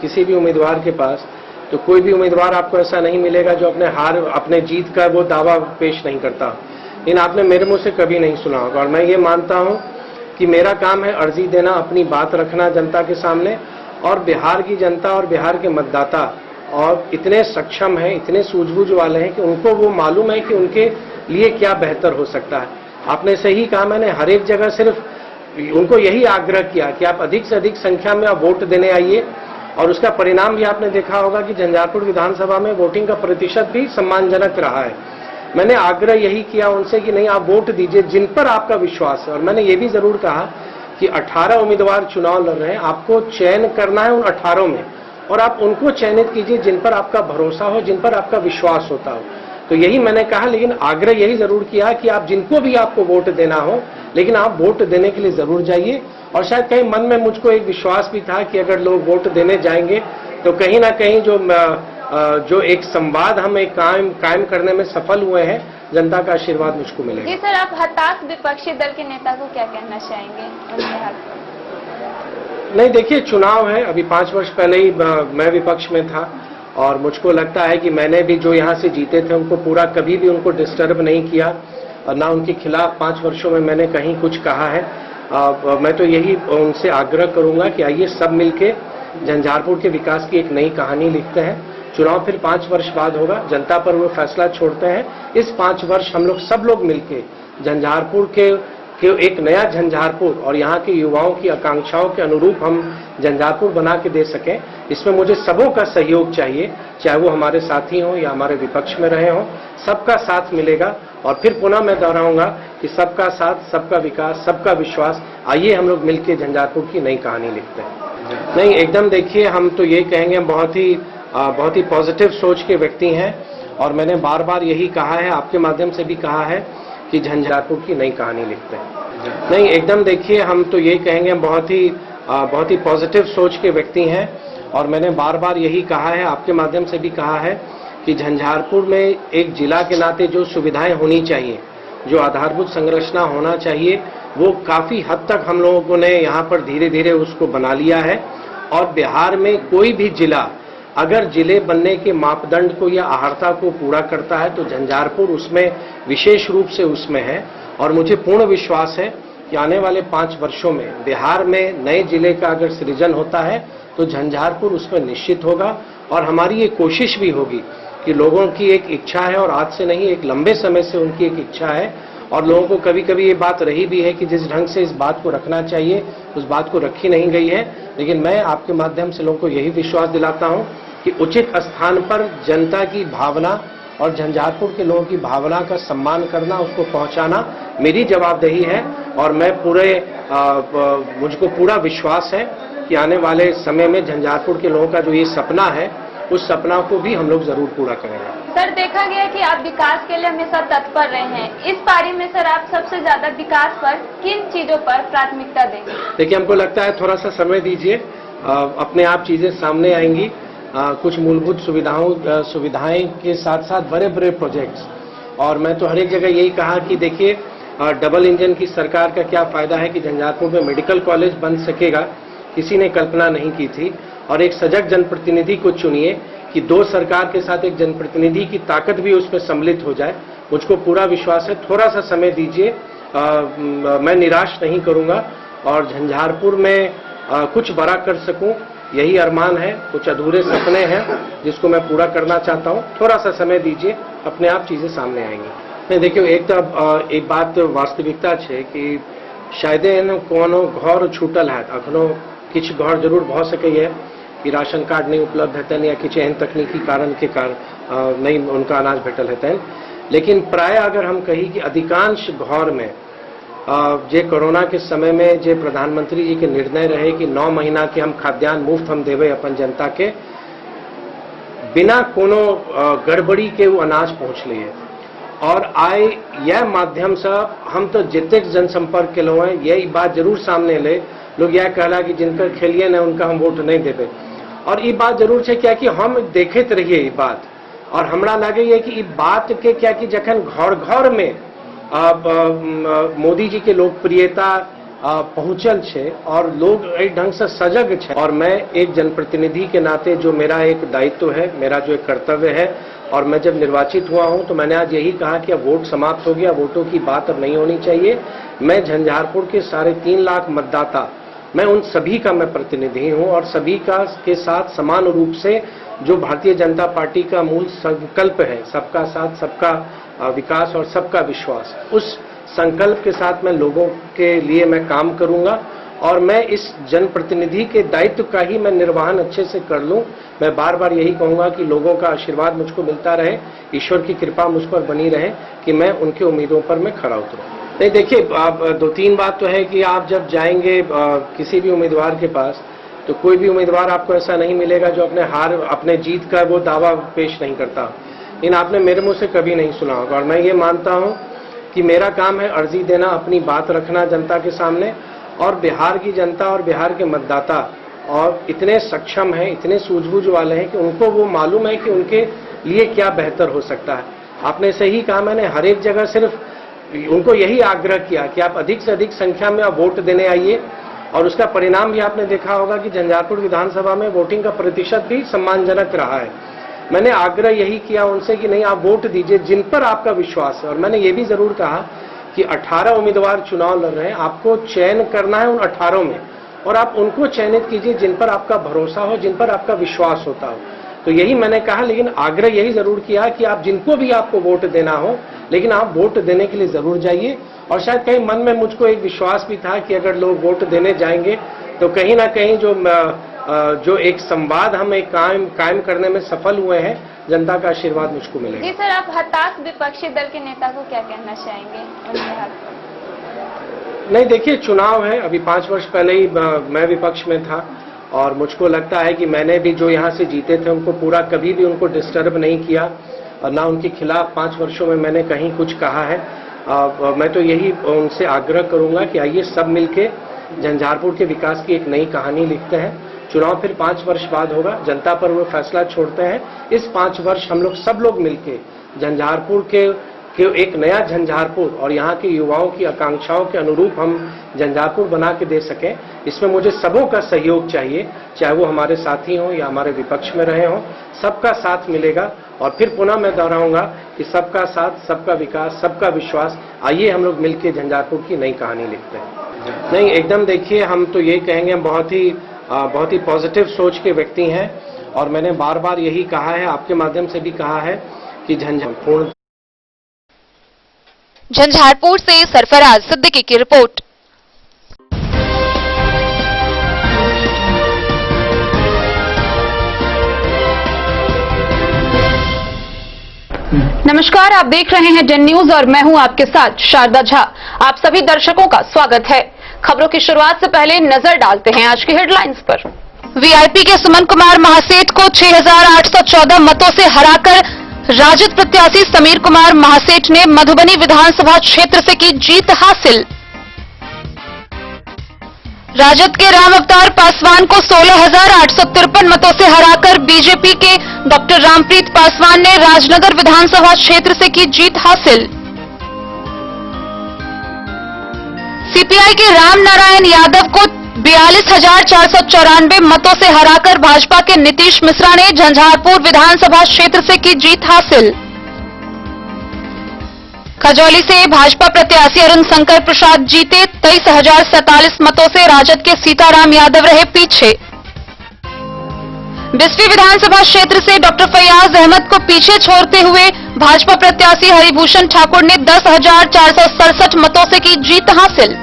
किसी भी उम्मीदवार के पास तो कोई भी उम्मीदवार आपको ऐसा नहीं मिलेगा जो अपने जीत का वो दावा पेश नहीं करता। लेकिन आपने मेरे मुंह से कभी नहीं सुना होगा। और मैं ये मानता हूं कि मेरा काम है अर्जी देना, अपनी बात रखना जनता के सामने। और बिहार की जनता और बिहार के मतदाता और इतने सक्षम हैं, इतने सूझबूझ वाले हैं कि उनको वो मालूम है कि उनके लिए क्या बेहतर हो सकता है। आपने सही कहा, मैंने हर एक जगह सिर्फ उनको यही आग्रह किया कि आप अधिक से अधिक संख्या में आप वोट देने आइए। और उसका परिणाम भी आपने देखा होगा कि झंझारपुर विधानसभा में वोटिंग का प्रतिशत भी सम्मानजनक रहा है। मैंने आग्रह यही किया उनसे कि नहीं, आप वोट दीजिए जिन पर आपका विश्वास है। और मैंने ये भी जरूर कहा कि 18 उम्मीदवार चुनाव लड़ रहे हैं, आपको चयन करना है उन 18 में, और आप उनको चयनित कीजिए जिन पर आपका भरोसा हो, जिन पर आपका विश्वास होता हो। तो यही मैंने कहा, लेकिन आग्रह यही जरूर किया कि आप जिनको भी आपको वोट देना हो, लेकिन आप वोट देने के लिए जरूर जाइए। और शायद कहीं मन में मुझको एक विश्वास भी था कि अगर लोग वोट देने जाएंगे तो कहीं ना कहीं जो एक संवाद हम एक कायम करने में सफल हुए हैं, जनता का आशीर्वाद मुझको मिलेगा। जी सर, आप हताश विपक्षी दल के नेता को क्या कहना चाहेंगे? नहीं, देखिए, चुनाव है, अभी 5 वर्ष पहले ही मैं विपक्ष में था और मुझको लगता है कि मैंने भी जो यहाँ से जीते थे उनको पूरा कभी भी उनको डिस्टर्ब नहीं किया और ना उनके खिलाफ 5 वर्षों में मैंने कहीं कुछ कहा है। मैं तो यही उनसे आग्रह करूंगा कि आइए सब मिलके झंझारपुर के विकास की एक नई कहानी लिखते हैं। चुनाव फिर 5 वर्ष बाद होगा, जनता पर वो फैसला छोड़ते हैं। इस 5 वर्ष हम लोग सब लोग मिलके झंझारपुर के एक नया झंझारपुर और यहाँ के युवाओं की आकांक्षाओं के अनुरूप हम झंझारपुर बना के दे सकें, इसमें मुझे सबों का सहयोग चाहिए, चाहे वो हमारे साथी हों या हमारे विपक्ष में रहे हों, सबका साथ मिलेगा। और फिर पुनः मैं दोहराऊंगा कि सबका साथ, सबका विकास, सबका विश्वास। आइए हम लोग मिलकर झंझारपुर की नई कहानी लिखते हैं। नहीं, एकदम देखिए, हम तो ये कहेंगे, हम बहुत ही पॉजिटिव सोच के व्यक्ति हैं और मैंने बार बार यही कहा है, आपके माध्यम से भी कहा है कि झंझारपुर की नई कहानी लिखते हैं। नहीं, एकदम देखिए, हम तो ये कहेंगे, हम बहुत ही पॉजिटिव सोच के व्यक्ति हैं और मैंने बार बार यही कहा है, आपके माध्यम से भी कहा है कि झंझारपुर में एक जिला के नाते जो सुविधाएं होनी चाहिए, जो आधारभूत संरचना होना चाहिए, वो काफी हद तक हम लोगों ने यहाँ पर धीरे धीरे उसको बना लिया है। और बिहार में कोई भी जिला अगर जिले बनने के मापदंड को या अहर्ता को पूरा करता है तो झंझारपुर उसमें विशेष रूप से उसमें है। और मुझे पूर्ण विश्वास है कि आने वाले 5 वर्षों में बिहार में नए जिले का अगर सृजन होता है तो झंझारपुर उसमें निश्चित होगा। और हमारी ये कोशिश भी होगी कि लोगों की एक इच्छा है और आज से नहीं, एक लंबे समय से उनकी एक इच्छा है और लोगों को कभी कभी ये बात रही भी है कि जिस ढंग से इस बात को रखना चाहिए उस बात को रखी नहीं गई है। लेकिन मैं आपके माध्यम से लोगों को यही विश्वास दिलाता हूं कि उचित स्थान पर जनता की भावना और झंझारपुर के लोगों की भावना का सम्मान करना, उसको पहुंचाना मेरी जवाबदेही है। और मैं मुझको पूरा विश्वास है कि आने वाले समय में झंझारपुर के लोगों का जो ये सपना है, उस सपना को भी हम लोग जरूर पूरा करेंगे। सर, देखा गया कि आप विकास के लिए हमेशा तत्पर रहे हैं। इस पारी में सर आप सबसे ज्यादा विकास पर किन चीजों पर प्राथमिकता देंगे? देखिए, हमको लगता है थोड़ा सा समय दीजिए, अपने आप चीजें सामने आएंगी। कुछ मूलभूत सुविधाएं के साथ साथ बड़े बड़े प्रोजेक्ट्स। और मैं तो हर एक जगह यही कहा कि देखिए, डबल इंजन की सरकार का क्या फायदा है कि झंझारपुर में मेडिकल कॉलेज बन सकेगा, किसी ने कल्पना नहीं की थी। और एक सजग जनप्रतिनिधि को चुनिए कि 2 सरकार के साथ एक जनप्रतिनिधि की ताकत भी उसमें सम्मिलित हो जाए। मुझको पूरा विश्वास है, थोड़ा सा समय दीजिए, मैं निराश नहीं करूंगा और झंझारपुर में कुछ बड़ा कर सकूं, यही अरमान है। कुछ अधूरे सपने हैं जिसको मैं पूरा करना चाहता हूं। थोड़ा सा समय दीजिए, अपने आप चीजें सामने आएंगी। नहीं, देखियो, एक बात वास्तविकता है कि शायद कोनो घर छूटल है, अखनो किछ घर जरूर भ सकैए कि राशन कार्ड नहीं उपलब्ध हेतन या किछ एहन तकनीकी कारण के कारण नहीं उनका अनाज भेटल हेतन। लेकिन प्राय अगर हम कही कि अधिकांश घर में जे कोरोना के समय में जे प्रधानमंत्री जी के निर्णय रहे कि 9 महीना के हम खाद्यान्न मुफ्त हम देवे अपन जनता के, बिना कोनो गड़बड़ी के वो अनाज पहुंच लिए। और आए यह माध्यम से हम तो जितेक जनसंपर्क के लोग हैं, यही बात जरूर सामने ले, लोग यह कहला कि जिनका खेलिए न उनका हम वोट नहीं देवे। और ये बात जरूर है क्या कि हम देखते रहिए ये बात। और हमरा लगे ये कि बात के क्या कि जखन घर घर में मोदी जी के लोकप्रियता पहुंचल छे और लोग एक ढंग से सजग छे। और मैं एक जनप्रतिनिधि के नाते जो मेरा एक दायित्व है, मेरा जो एक कर्तव्य है, और मैं जब निर्वाचित हुआ हूं तो मैंने आज यही कहा कि अब वोट समाप्त हो गया, वोटों की बात अब नहीं होनी चाहिए। मैं झंझारपुर के 3.5 लाख मतदाता, मैं उन सभी का मैं प्रतिनिधि हूं और सभी का के साथ समान रूप से जो भारतीय जनता पार्टी का मूल संकल्प है, सबका साथ, सबका विकास और सबका विश्वास, उस संकल्प के साथ मैं लोगों के लिए मैं काम करूंगा। और मैं इस जनप्रतिनिधि के दायित्व का ही मैं निर्वहन अच्छे से कर लूं। मैं बार बार यही कहूंगा कि लोगों का आशीर्वाद मुझको मिलता रहे, ईश्वर की कृपा मुझ पर बनी रहे कि मैं उनके उम्मीदों पर मैं खरा उतरूं। नहीं, देखिए, आप 2-3 बात तो है कि आप जब जाएंगे किसी भी उम्मीदवार के पास तो कोई भी उम्मीदवार आपको ऐसा नहीं मिलेगा जो अपने जीत का वो दावा पेश नहीं करता। लेकिन आपने मेरे मुंह से कभी नहीं सुना होगा। और मैं ये मानता हूं कि मेरा काम है अर्जी देना, अपनी बात रखना जनता के सामने। और बिहार की जनता और बिहार के मतदाता और इतने सक्षम हैं, इतने सूझबूझ वाले हैं कि उनको वो मालूम है कि उनके लिए क्या बेहतर हो सकता है। आपने सही कहा, मैंने हर एक जगह सिर्फ उनको यही आग्रह किया कि आप अधिक से अधिक संख्या में आप वोट देने आइए। और उसका परिणाम भी आपने देखा होगा कि झंझारपुर विधानसभा में वोटिंग का प्रतिशत भी सम्मानजनक रहा है। मैंने आग्रह यही किया उनसे कि नहीं, आप वोट दीजिए जिन पर आपका विश्वास है। और मैंने ये भी जरूर कहा कि 18 उम्मीदवार चुनाव लड़ रहे हैं, आपको चयन करना है उन 18 में। और आप उनको चयनित कीजिए जिन पर आपका भरोसा हो, जिन पर आपका विश्वास होता हो। तो यही मैंने कहा, लेकिन आग्रह यही जरूर किया कि आप जिनको भी आपको वोट देना हो, लेकिन आप वोट देने के लिए जरूर जाइए। और शायद कहीं मन में मुझको एक विश्वास भी था कि अगर लोग वोट देने जाएंगे तो कहीं ना कहीं जो एक संवाद हम एक कायम करने में सफल हुए हैं, जनता का आशीर्वाद मुझको मिलेगा। जी सर, आप हताश विपक्षी दल के नेता को क्या कहना चाहेंगे? नहीं, देखिए, चुनाव है, अभी 5 वर्ष पहले ही मैं विपक्ष में था और मुझको लगता है कि मैंने भी जो यहाँ से जीते थे उनको पूरा कभी भी उनको डिस्टर्ब नहीं किया और ना उनके खिलाफ 5 वर्षों में मैंने कहीं कुछ कहा है। मैं तो यही उनसे आग्रह करूंगा कि आइए सब मिलके झंझारपुर के विकास की एक नई कहानी लिखते हैं। चुनाव फिर 5 वर्ष बाद होगा, जनता पर वो फैसला छोड़ते हैं। इस 5 वर्ष हम लोग सब लोग मिलके झंझारपुर के एक नया झंझारपुर और यहाँ के युवाओं की आकांक्षाओं के अनुरूप हम झंझारपुर बना के दे सकें, इसमें मुझे सबों का सहयोग चाहिए, चाहे वो हमारे साथी हों या हमारे विपक्ष में रहे हों, सबका साथ मिलेगा। और फिर पुनः मैं दोहराऊंगा कि सबका साथ, सबका विकास, सबका विश्वास। आइए हम लोग मिलकर झंझारपुर की नई कहानी लिखते हैं। नहीं, एकदम देखिए, हम तो ये कहेंगे, हम बहुत ही पॉजिटिव सोच के व्यक्ति हैं और मैंने बार बार यही कहा है, आपके माध्यम से भी कहा है कि झंझारपुर से सरफराज सिद्दीकी की रिपोर्ट। नमस्कार, आप देख रहे हैं डेन न्यूज और मैं हूं आपके साथ शारदा झा। आप सभी दर्शकों का स्वागत है। खबरों की शुरुआत से पहले नजर डालते हैं आज की हेडलाइंस पर। वीआईपी के सुमन कुमार महासेठ को 6,814 मतों से हराकर राजद प्रत्याशी समीर कुमार महासेठ ने मधुबनी विधानसभा क्षेत्र से की जीत हासिल। राजद के राम अवतार पासवान को 16,853 मतों से हराकर बीजेपी के डॉक्टर रामप्रीत पासवान ने राजनगर विधानसभा क्षेत्र से की जीत हासिल। सीपीआई के राम नारायण यादव को 42,494 मतों से हराकर भाजपा के नीतीश मिश्रा ने झंझारपुर विधानसभा क्षेत्र से की जीत हासिल। खजौली से भाजपा प्रत्याशी अरुण शंकर प्रसाद जीते, 23,047 मतों से राजद के सीताराम यादव रहे पीछे। बिस्फी विधानसभा क्षेत्र से डॉक्टर फैयाज अहमद को पीछे छोड़ते हुए भाजपा प्रत्याशी हरिभूषण ठाकुर ने 10,467 मतों से की जीत हासिल।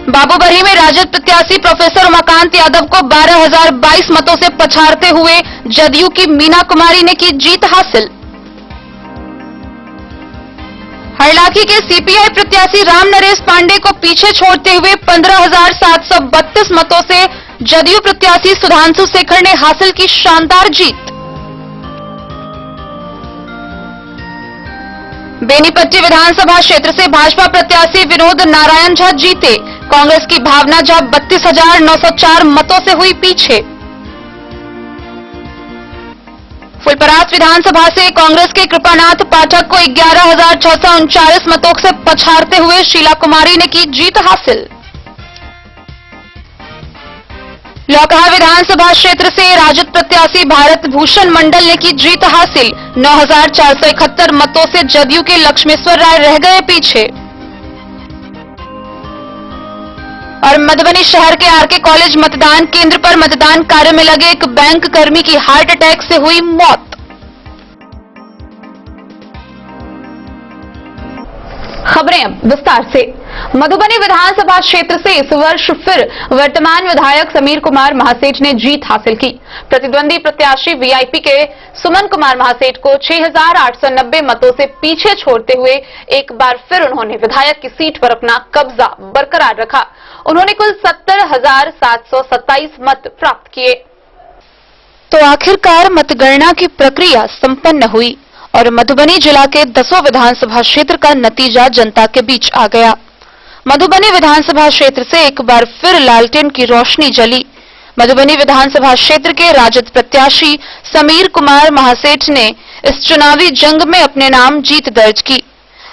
बाबूबरही में राजद प्रत्याशी प्रोफेसर उमाकांत यादव को 12,022 मतों से पछाड़ते हुए जदयू की मीना कुमारी ने की जीत हासिल। हरलाखी के सीपीआई प्रत्याशी राम नरेश पांडे को पीछे छोड़ते हुए 15,732 मतों से जदयू प्रत्याशी सुधांशु शेखर ने हासिल की शानदार जीत। बेनीपट्टी विधानसभा क्षेत्र से भाजपा प्रत्याशी विनोद नारायण झा जीते, कांग्रेस की भावना झा 32,904 मतों से हुई पीछे। फुलपरास विधानसभा से कांग्रेस के कृपानाथ पाठक को 11,639 मतों से पछाड़ते हुए शीला कुमारी ने की जीत हासिल। लौकहा विधानसभा क्षेत्र से राजद प्रत्याशी भारत भूषण मंडल ने की जीत हासिल, 9,471 मतों से जदयू के लक्ष्मेश्वर राय रह गए पीछे। और मधुबनी शहर के आरके कॉलेज मतदान केंद्र पर मतदान कार्य में लगे एक बैंक कर्मी की हार्ट अटैक से हुई मौत। खबरें अब विस्तार से। मधुबनी विधानसभा क्षेत्र से इस वर्ष फिर वर्तमान विधायक समीर कुमार महासेठ ने जीत हासिल की। प्रतिद्वंदी प्रत्याशी वीआईपी के सुमन कुमार महासेठ को 6,890 मतों से पीछे छोड़ते हुए एक बार फिर उन्होंने विधायक की सीट पर अपना कब्जा बरकरार रखा। उन्होंने कुल 70,727 मत प्राप्त किए। तो आखिरकार मतगणना की प्रक्रिया संपन्न हुई और मधुबनी जिला के 10 विधानसभा क्षेत्र का नतीजा जनता के बीच आ गया। मधुबनी विधानसभा क्षेत्र से एक बार फिर लालटेन की रोशनी जली। मधुबनी विधानसभा क्षेत्र के राजद प्रत्याशी समीर कुमार महासेठ ने इस चुनावी जंग में अपने नाम जीत दर्ज की।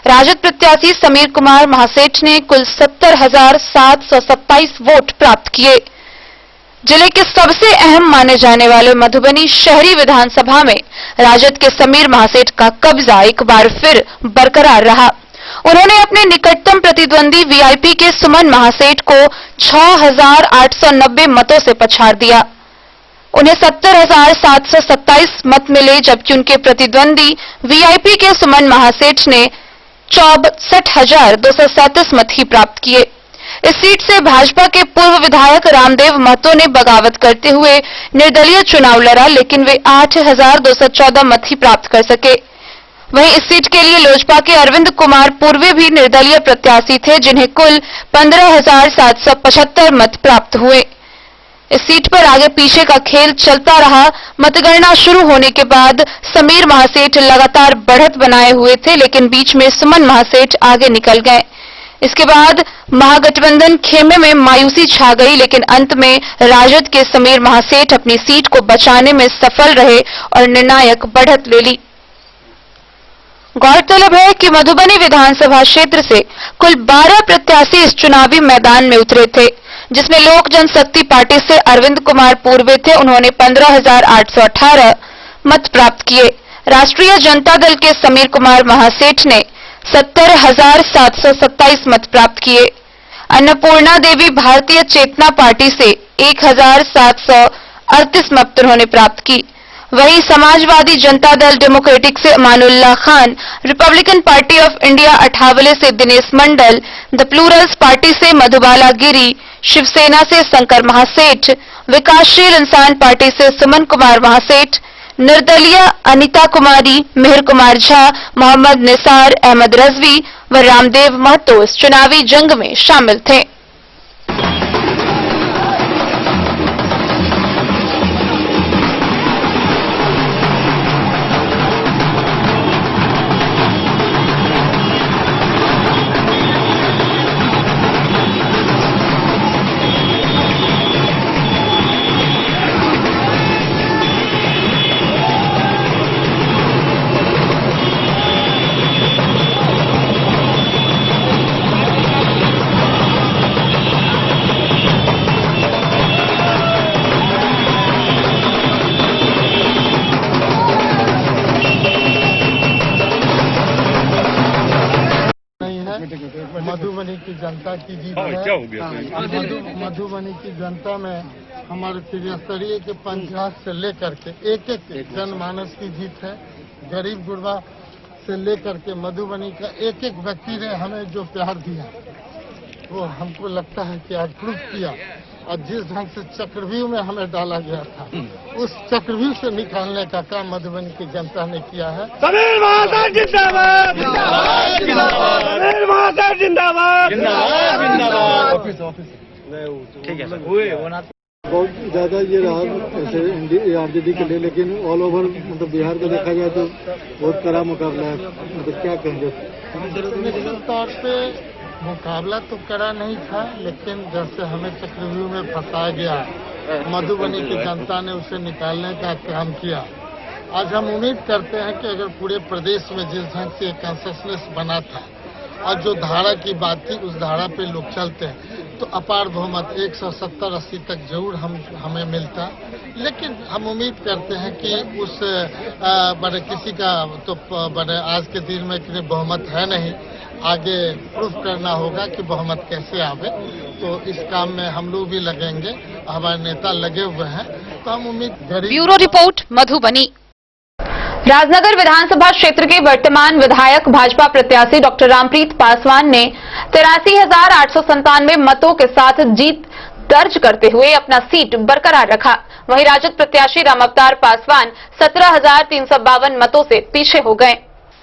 राजद प्रत्याशी समीर कुमार महासेठ ने कुल 70,727 वोट प्राप्त किए। जिले के सबसे अहम माने जाने वाले मधुबनी शहरी विधानसभा में राजद के समीर महासेठ का कब्जा एक बार फिर बरकरार रहा। उन्होंने अपने निकटतम प्रतिद्वंदी वीआईपी के सुमन महासेठ को 6,890 मतों से पछाड़ दिया। उन्हें 70,727 मत मिले, जबकि उनके प्रतिद्वंदी वीआईपी के सुमन महासेठ ने 64,237 मत ही प्राप्त किए। इस सीट से भाजपा के पूर्व विधायक रामदेव महतो ने बगावत करते हुए निर्दलीय चुनाव लड़ा, लेकिन वे 8,214 मत ही प्राप्त कर सके। वहीं इस सीट के लिए लोजपा के अरविंद कुमार पूर्वे भी निर्दलीय प्रत्याशी थे, जिन्हें कुल 15,775 मत प्राप्त हुए। इस सीट पर आगे पीछे का खेल चलता रहा। मतगणना शुरू होने के बाद समीर महासेठ लगातार बढ़त बनाए हुए थे, लेकिन बीच में सुमन महासेठ आगे निकल गए। इसके बाद महागठबंधन खेमे में मायूसी छा गई, लेकिन अंत में राजद के समीर महासेठ अपनी सीट को बचाने में सफल रहे और निर्णायक बढ़त ले ली। गौरतलब है कि मधुबनी विधानसभा क्षेत्र से कुल 12 प्रत्याशी इस चुनावी मैदान में उतरे थे, जिसमें लोक जनशक्ति पार्टी से अरविंद कुमार पूर्वे थे। उन्होंने 15,818 मत प्राप्त किए। राष्ट्रीय जनता दल के समीर कुमार महासेठ ने 70,727 मत प्राप्त किए। अन्नपूर्णा देवी भारतीय चेतना पार्टी से 1,738 मत उन्होंने प्राप्त की। वहीं समाजवादी जनता दल डेमोक्रेटिक से Amanullah Khan, Republican party of India Athawale से दिनेश मंडल, द प्लूरल्स पार्टी से मधुबाला गिरी, शिवसेना से शंकर महासेठ, विकासशील इंसान पार्टी से सुमन कुमार महासेठ, निर्दलीय अनिता कुमारी, मिहिर कुमार झा, मोहम्मद निसार, अहमद रजवी व रामदेव महतो इस चुनावी जंग में शामिल थे। मधुबनी की जनता की जीत है। मधुबनी की जनता में हमारे त्रिस्तरीय के पंचायत से लेकर के एक जनमानस की जीत है। गरीब गुरबा से लेकर के मधुबनी का एक व्यक्ति ने हमें जो प्यार दिया, वो हमको लगता है कि आज प्रूफ किया। और जिस ढंग से चक्रव्यूह में हमें डाला गया था, उस चक्रव्यूह से निकालने का काम मधुबनी की जनता ने किया है। समीर महासेठ जिंदाबाद, समीर महासेठ जिंदाबाद, ठीक है सर। बहुत ज्यादा ये रहा ऐसे आरजेडी के लिए, लेकिन ऑल ओवर मतलब बिहार को देखा जाए तो बहुत कड़ा मुकाबला है। मतलब क्या कहेंगे? निश्चित तौर पे मुकाबला तो कड़ा नहीं था, लेकिन जैसे हमें चक्रव्यूह में फंसाया गया, मधुबनी की जनता ने उसे निकालने का काम किया। आज हम उम्मीद करते हैं कि अगर पूरे प्रदेश में जिस ढंग से कंसेंसस बना था और जो धारा की बात थी, उस धारा पे लोग चलते हैं तो अपार बहुमत 170-80 तक जरूर हमें मिलता। लेकिन हम उम्मीद करते हैं कि उस बड़े किसी का तो बड़े आज के दिन में कि बहुमत है नहीं, आगे प्रूफ करना होगा कि बहुमत कैसे आवे। तो इस काम में हम लोग भी लगेंगे, हमारे नेता लगे हुए हैं, तो हम उम्मीद करें। Bureau report Madhubani. राजनगर विधानसभा क्षेत्र के वर्तमान विधायक भाजपा प्रत्याशी डॉक्टर रामप्रीत पासवान ने 83,897 मतों के साथ जीत दर्ज करते हुए अपना सीट बरकरार रखा। वहीं राजद प्रत्याशी रामावतार पासवान 17,352 मतों से पीछे हो गए।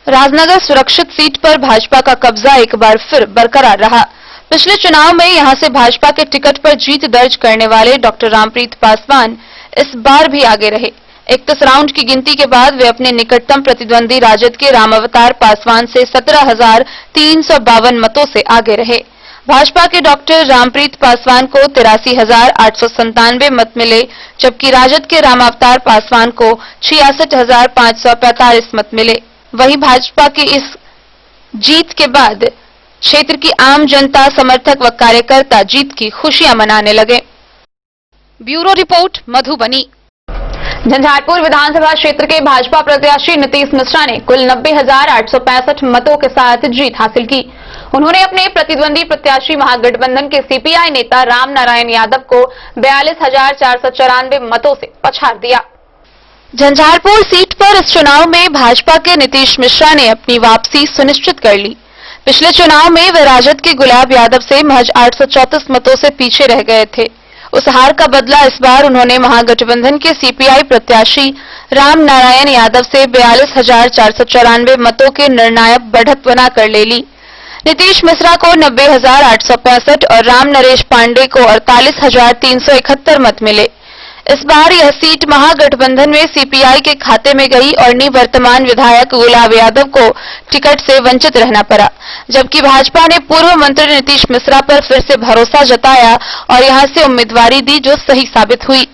राजनगर सुरक्षित सीट पर भाजपा का कब्जा एक बार फिर बरकरार रहा। पिछले चुनाव में यहां से भाजपा के टिकट पर जीत दर्ज करने वाले डॉक्टर रामप्रीत पासवान इस बार भी आगे रहे। 31 राउंड की गिनती के बाद वे अपने निकटतम प्रतिद्वंदी राजद के रामावतार पासवान से 17,352 मतों से आगे रहे। भाजपा के डॉक्टर रामप्रीत पासवान को 83,897 मत मिले, जबकि राजद के रामावतार पासवान को 66,545 मत मिले। वहीं भाजपा की इस जीत के बाद क्षेत्र की आम जनता, समर्थक व कार्यकर्ता जीत की खुशियां मनाने लगे। Bureau report Madhubani. झंझारपुर विधानसभा क्षेत्र के भाजपा प्रत्याशी नीतीश मिश्रा ने कुल 90,865 मतों के साथ जीत हासिल की। उन्होंने अपने प्रतिद्वंदी प्रत्याशी महागठबंधन के सीपीआई नेता राम नारायण यादव को 42,494 मतों से पछाड़ दिया। झंझारपुर सीट पर इस चुनाव में भाजपा के नीतीश मिश्रा ने अपनी वापसी सुनिश्चित कर ली। पिछले चुनाव में वे राजद के गुलाब यादव से महज 834 मतों से पीछे रह गए थे। उस हार का बदला इस बार उन्होंने महागठबंधन के सीपीआई प्रत्याशी राम नारायण यादव से 42,494 मतों के निर्णायक बढ़त बनाकर ले ली। नीतीश मिश्रा को 90,865 और राम नरेश पांडे को 48,371 मत मिले। इस बार यह सीट महागठबंधन में सीपीआई के खाते में गई और निवर्तमान विधायक गुलाब यादव को टिकट से वंचित रहना पड़ा, जबकि भाजपा ने पूर्व मंत्री नीतीश मिश्रा पर फिर से भरोसा जताया और यहां से उम्मीदवारी दी, जो सही साबित हुई।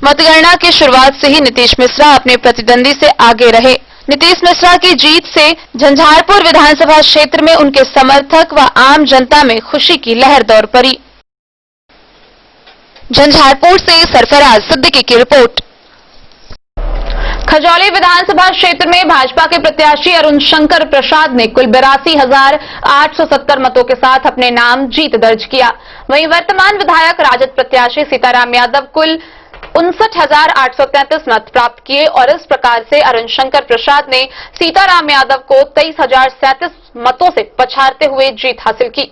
मतगणना की शुरुआत से ही नीतीश मिश्रा अपने प्रतिद्वंदी से आगे रहे। नीतीश मिश्रा की जीत से झंझारपुर विधानसभा क्षेत्र में उनके समर्थक व आम जनता में खुशी की लहर दौड़ पड़ी। झंझारपुर से सरफराज सिद्दीकी की रिपोर्ट। खजौली विधानसभा क्षेत्र में भाजपा के प्रत्याशी अरुण शंकर प्रसाद ने कुल 82,870 मतों के साथ अपने नाम जीत दर्ज किया। वहीं वर्तमान विधायक राजद प्रत्याशी सीताराम यादव कुल 59,833 मत प्राप्त किए और इस प्रकार से अरुण शंकर प्रसाद ने सीताराम यादव को 23,037 मतों से पछाड़ते हुए जीत हासिल की।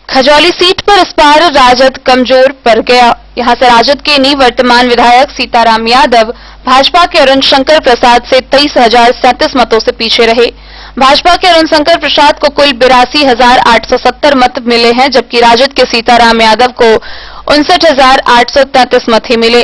खजौली सीट पर इस बार राजद कमजोर पड़ गया। यहां से राजद के निवर्तमान विधायक सीताराम यादव भाजपा के अरुण शंकर प्रसाद से 23,037 मतों से पीछे रहे। भाजपा के अरुण शंकर प्रसाद को कुल 82,870 मत मिले हैं, जबकि राजद के सीताराम यादव को 59,833 मत ही मिले।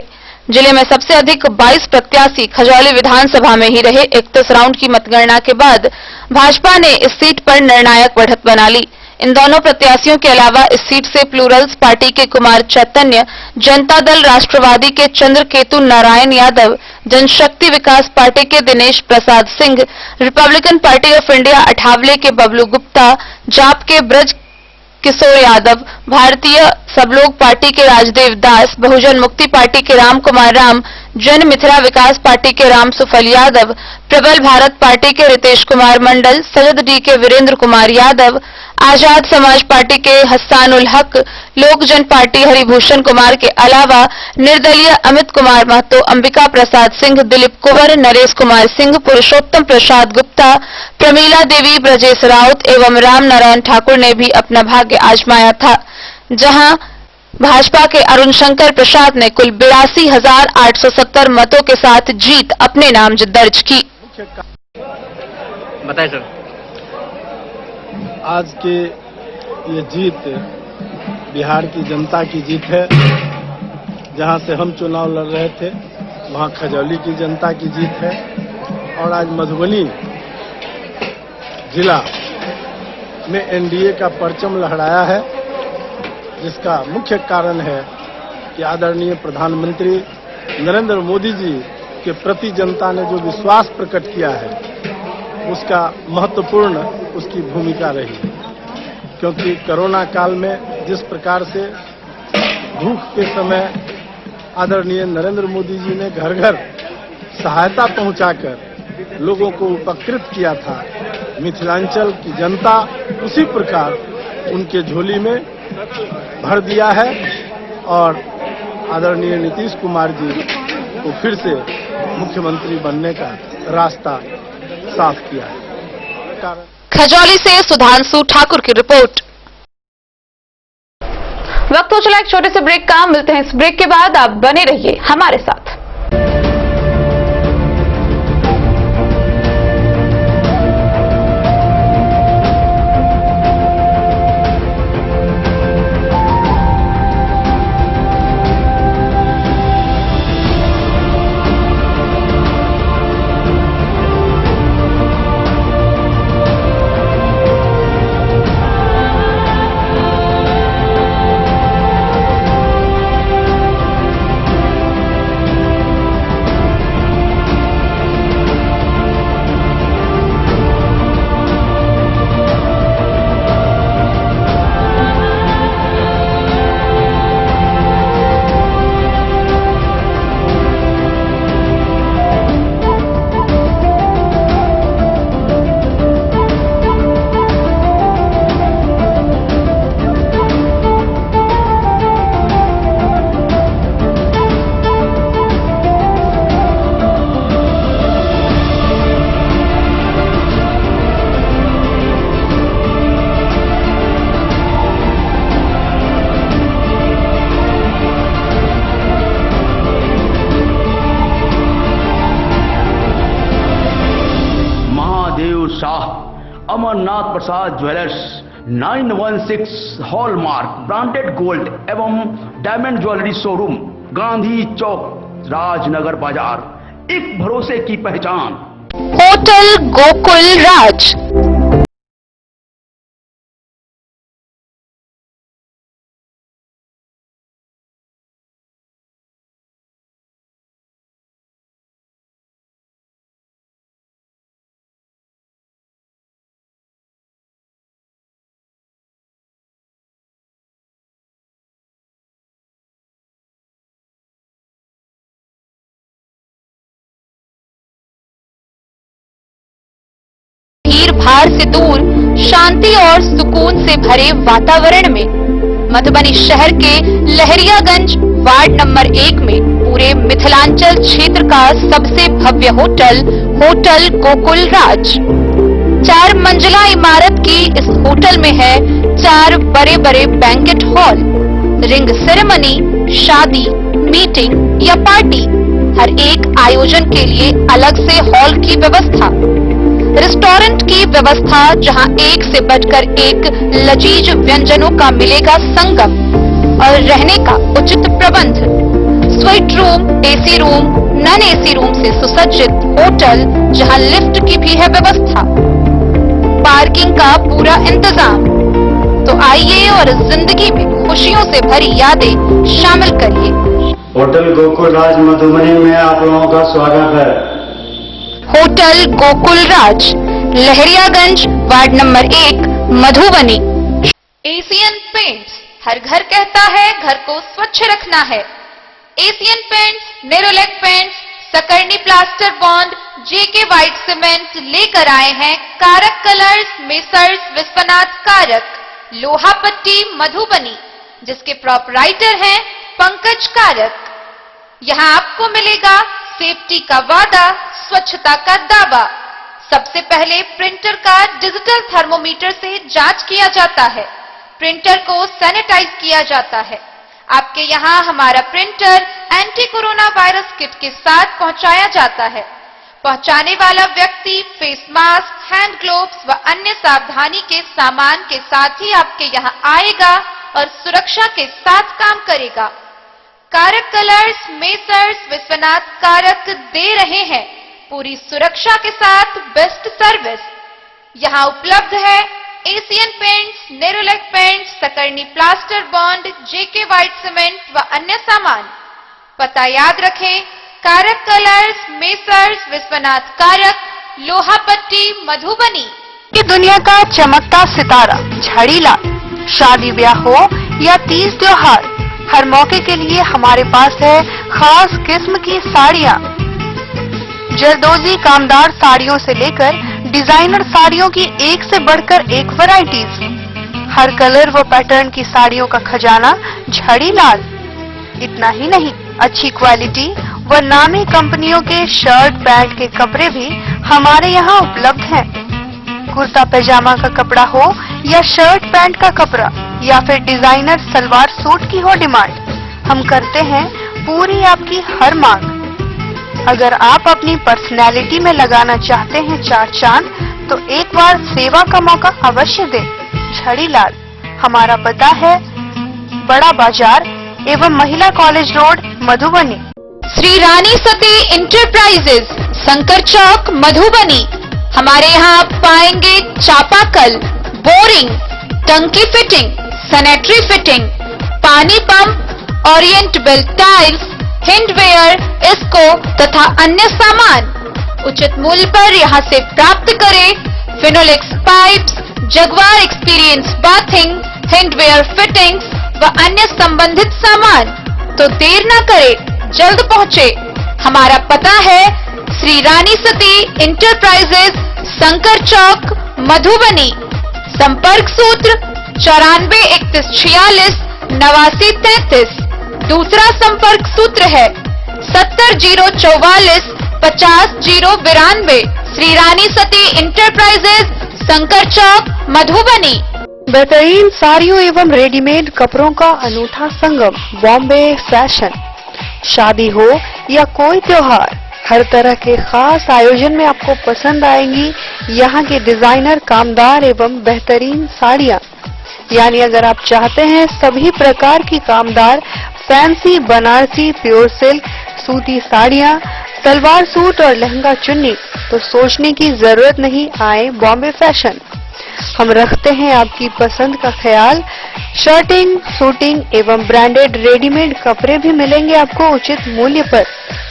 जिले में सबसे अधिक 22 प्रत्याशी खजौली विधानसभा में ही रहे। 31 राउंड की मतगणना के बाद भाजपा ने इस सीट पर निर्णायक बढ़त बना ली। इन दोनों प्रत्याशियों के अलावा इस सीट से प्लूरल्स पार्टी के कुमार चैतन्य, जनता दल राष्ट्रवादी के चंद्रकेतु नारायण यादव, जनशक्ति विकास पार्टी के Dinesh Prasad Singh, Republican party of India Athawale के बबलू गुप्ता, जाप के ब्रज किशोर यादव, भारतीय सबलोग पार्टी के राजदेव दास, बहुजन मुक्ति पार्टी के राम कुमार राम, जन मिथिला विकास पार्टी के राम सुफल यादव, प्रबल भारत पार्टी के रितेश कुमार मंडल, सजद डी के वीरेंद्र कुमार यादव, आजाद समाज पार्टी के हस्सान उल हक, लोक जन पार्टी हरिभूषण कुमार के अलावा निर्दलीय अमित कुमार महतो, अंबिका प्रसाद सिंह, दिलीप कुंवर, नरेश कुमार सिंह, पुरुषोत्तम प्रसाद गुप्ता, प्रमीला देवी, ब्रजेश राउत एवं राम नारायण ठाकुर ने भी अपना भाग्य आजमाया था, जहां भाजपा के अरुण शंकर प्रसाद ने कुल 82,870 मतों के साथ जीत अपने नाम दर्ज की। बताइए सर। आज के ये जीत बिहार की जनता की जीत है। जहां से हम चुनाव लड़ रहे थे वहां खजौली की जनता की जीत है और आज मधुबनी जिला में एनडीए का परचम लहराया है, जिसका मुख्य कारण है कि आदरणीय प्रधानमंत्री नरेंद्र मोदी जी के प्रति जनता ने जो विश्वास प्रकट किया है उसका महत्वपूर्ण उसकी भूमिका रही, क्योंकि कोरोना काल में जिस प्रकार से भूख के समय आदरणीय नरेंद्र मोदी जी ने घर घर सहायता पहुंचाकर लोगों को उपकृत किया था, मिथिलांचल की जनता उसी प्रकार उनके झोली में भर दिया है और आदरणीय नीतीश कुमार जी को फिर से मुख्यमंत्री बनने का रास्ता साफ किया है। खजौली से सुधांशु ठाकुर की रिपोर्ट। वक्त हो चला एक छोटे से ब्रेक का। मिलते हैं इस ब्रेक के बाद। आप बने रहिए हमारे साथ। अमरनाथ प्रसाद ज्वेलर्स 916 हॉलमार्क ब्रांडेड गोल्ड एवं डायमंड ज्वेलरी शोरूम, गांधी चौक, राजनगर बाजार, एक भरोसे की पहचान। होटल गोकुल राज। भीड़ भाड़ से दूर शांति और सुकून से भरे वातावरण में मधुबनी शहर के लहरियागंज वार्ड नंबर 1 में पूरे मिथिलांचल क्षेत्र का सबसे भव्य होटल होटल गोकुल राज। 4 मंजिला इमारत की इस होटल में है 4 बड़े बड़े बैंकेट हॉल, रिंग सेरेमनी, शादी, मीटिंग या पार्टी, हर एक आयोजन के लिए अलग से हॉल की व्यवस्था, रेस्टोरेंट की व्यवस्था जहां एक से बढ़कर एक लजीज व्यंजनों का मिलेगा संगम, और रहने का उचित प्रबंध, suite room, AC room, non AC room से सुसज्जित होटल जहां लिफ्ट की भी है व्यवस्था, पार्किंग का पूरा इंतजाम। तो आइए और जिंदगी में खुशियों से भरी यादें शामिल करिए। होटल गोकुल राज मधुबनी में आप लोगों का स्वागत है। Hotel Gokul Raj, Lahariaganj, ward number 1, Madhubani. Asian paints, हर घर कहता है घर को स्वच्छ रखना है। एशियन पेंट्स, नेरोलैक पेंट्स, सकरनी plaster bond, JK white cement लेकर आए हैं कारक कलर्स, मेसर्स विश्वनाथ कारक, लोहा पट्टी, मधुबनी, जिसके प्रोपराइटर हैं पंकज कारक। यहाँ आपको मिलेगा सेफ्टी का वादा, स्वच्छता का दावा। सबसे पहले प्रिंटर का डिजिटल थर्मोमीटर से जांच किया जाता है, प्रिंटर को सैनिटाइज किया जाता है। आपके यहाँ हमारा printer anti corona virus kit के साथ पहुंचाया जाता है। पहुंचाने वाला व्यक्ति फेस मास्क, हैंड ग्लोव्स व अन्य सावधानी के सामान के साथ ही आपके यहाँ आएगा और सुरक्षा के साथ काम करेगा। कारक कलर्स, मेसर्स विश्वनाथ कारक दे रहे हैं पूरी सुरक्षा के साथ बेस्ट सर्विस। यहाँ उपलब्ध है एशियन पेंट्स, नेरोलैक पेंट्स, सकरनी plaster bond, JK white cement व अन्य सामान। पता याद रखें, कारक कलर्स, मेसर्स विश्वनाथ कारक, लोहा पट्टी, मधुबनी। ये दुनिया का चमकता सितारा झाड़ीलाल, शादी ब्याह हो या तीज त्योहार, हर मौके के लिए हमारे पास है खास किस्म की साड़ियाँ। जरदोजी कामदार साड़ियों से लेकर डिजाइनर साड़ियों की एक से बढ़कर एक वैरायटीज, हर कलर व पैटर्न की साड़ियों का खजाना झाड़ीलाल। इतना ही नहीं, अच्छी क्वालिटी व नामी कंपनियों के शर्ट पैंट के कपड़े भी हमारे यहाँ उपलब्ध हैं। कुर्ता पैजामा का कपड़ा हो या शर्ट पैंट का कपड़ा या फिर डिजाइनर सलवार सूट की हो डिमांड, हम करते हैं पूरी आपकी हर मांग। अगर आप अपनी पर्सनैलिटी में लगाना चाहते हैं 4 चांद, तो एक बार सेवा का मौका अवश्य दें। झाड़ीलाल, हमारा पता है बड़ा बाजार एवं महिला college road, Madhubani. Shri Rani Sati enterprises, Shankar चौक, मधुबनी। हमारे यहाँ आप पाएंगे चापाकल, बोरिंग, टंकी फिटिंग, सैनिटरी फिटिंग, पानी पंप, ओरिएंट बेल्ट टाइल्स, हैंडवेयर, इसको तथा अन्य सामान उचित मूल्य पर यहाँ से प्राप्त करें। Finolex pipes, Jaquar experience bathing, hardware fittings व अन्य संबंधित सामान। तो देर न करें, जल्द पहुँचे। हमारा पता है श्री रानी सती इंटरप्राइजेज, शंकर चौक, मधुबनी। संपर्क सूत्र 94 31 46 89 33। दूसरा संपर्क सूत्र है 70 044 50 092। श्री रानी सती इंटरप्राइजेज, शंकर चौक, मधुबनी। बेहतरीन साड़ियों एवं रेडीमेड कपड़ों का अनूठा संगम, बॉम्बे फैशन। शादी हो या कोई त्योहार, हर तरह के खास आयोजन में आपको पसंद आएंगी यहाँ के डिजाइनर कामदार एवं बेहतरीन साड़ियाँ। यानी अगर आप चाहते हैं सभी प्रकार की कामदार फैंसी बनारसी प्योर सिल्क सूती साड़ियाँ, सलवार सूट और लहंगा चुन्नी, तो सोचने की जरूरत नहीं, आए बॉम्बे फैशन। हम रखते हैं आपकी पसंद का ख्याल। शर्टिंग, सूटिंग एवं ब्रांडेड रेडीमेड कपड़े भी मिलेंगे आपको उचित मूल्य पर।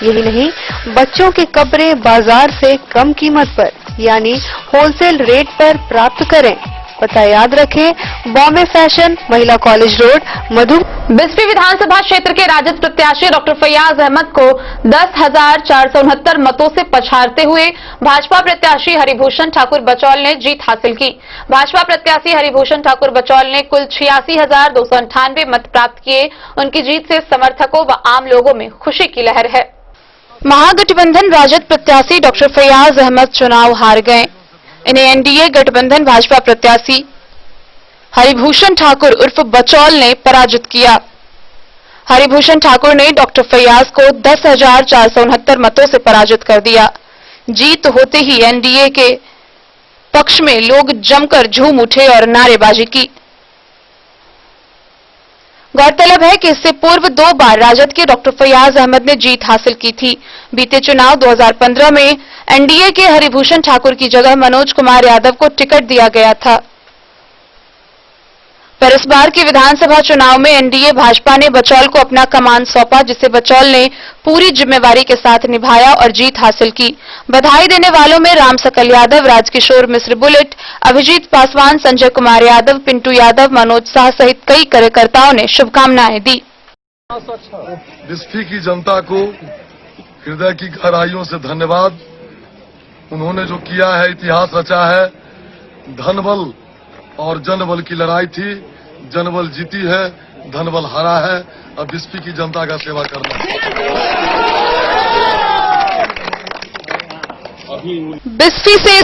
यही नहीं, बच्चों के कपड़े बाजार से कम कीमत पर यानी होलसेल रेट पर प्राप्त करें। पता याद रखें, बॉम्बे फैशन, महिला कॉलेज रोड, मधु। बिस्फी विधानसभा क्षेत्र के राजद प्रत्याशी डॉक्टर फैयाज अहमद को 10,469 मतों से पछाड़ते हुए भाजपा प्रत्याशी हरिभूषण ठाकुर बचौल ने जीत हासिल की। भाजपा प्रत्याशी हरिभूषण ठाकुर बचौल ने कुल 86,298 मत प्राप्त किए। उनकी जीत से समर्थकों व आम लोगों में खुशी की लहर है। महागठबंधन राजद प्रत्याशी डॉक्टर फैयाज अहमद चुनाव हार गए। इन्हें एनडीए गठबंधन भाजपा प्रत्याशी हरिभूषण ठाकुर उर्फ बचौल ने पराजित किया। हरिभूषण ठाकुर ने डॉक्टर फैयाज को 10,469 मतों से पराजित कर दिया। जीत होते ही एनडीए के पक्ष में लोग जमकर झूम उठे और नारेबाजी की। गौरतलब है कि इससे पूर्व 2 बार राजद के डॉक्टर फैयाज अहमद ने जीत हासिल की थी। बीते चुनाव 2015 में एनडीए के हरिभूषण ठाकुर की जगह मनोज कुमार यादव को टिकट दिया गया था, पर इस बार के विधानसभा चुनाव में एनडीए भाजपा ने बचौल को अपना कमान सौंपा, जिसे बचौल ने पूरी जिम्मेवारी के साथ निभाया और जीत हासिल की। बधाई देने वालों में राम सकल यादव, राजकिशोर मिश्र बुलेट, अभिजीत पासवान, संजय कुमार यादव, पिंटू यादव, मनोज शाह सहित कई कार्यकर्ताओं ने शुभकामनाएं दी। बिस्फी की जनता को हृदय की गहराइयों से धन्यवाद। उन्होंने जो किया है, इतिहास रचा है। धनबल और जनबल की लड़ाई थी, जनबल जीती है, धनबल हारा है। अब बिस्फी की जनता का सेवा करना। बिस्फी से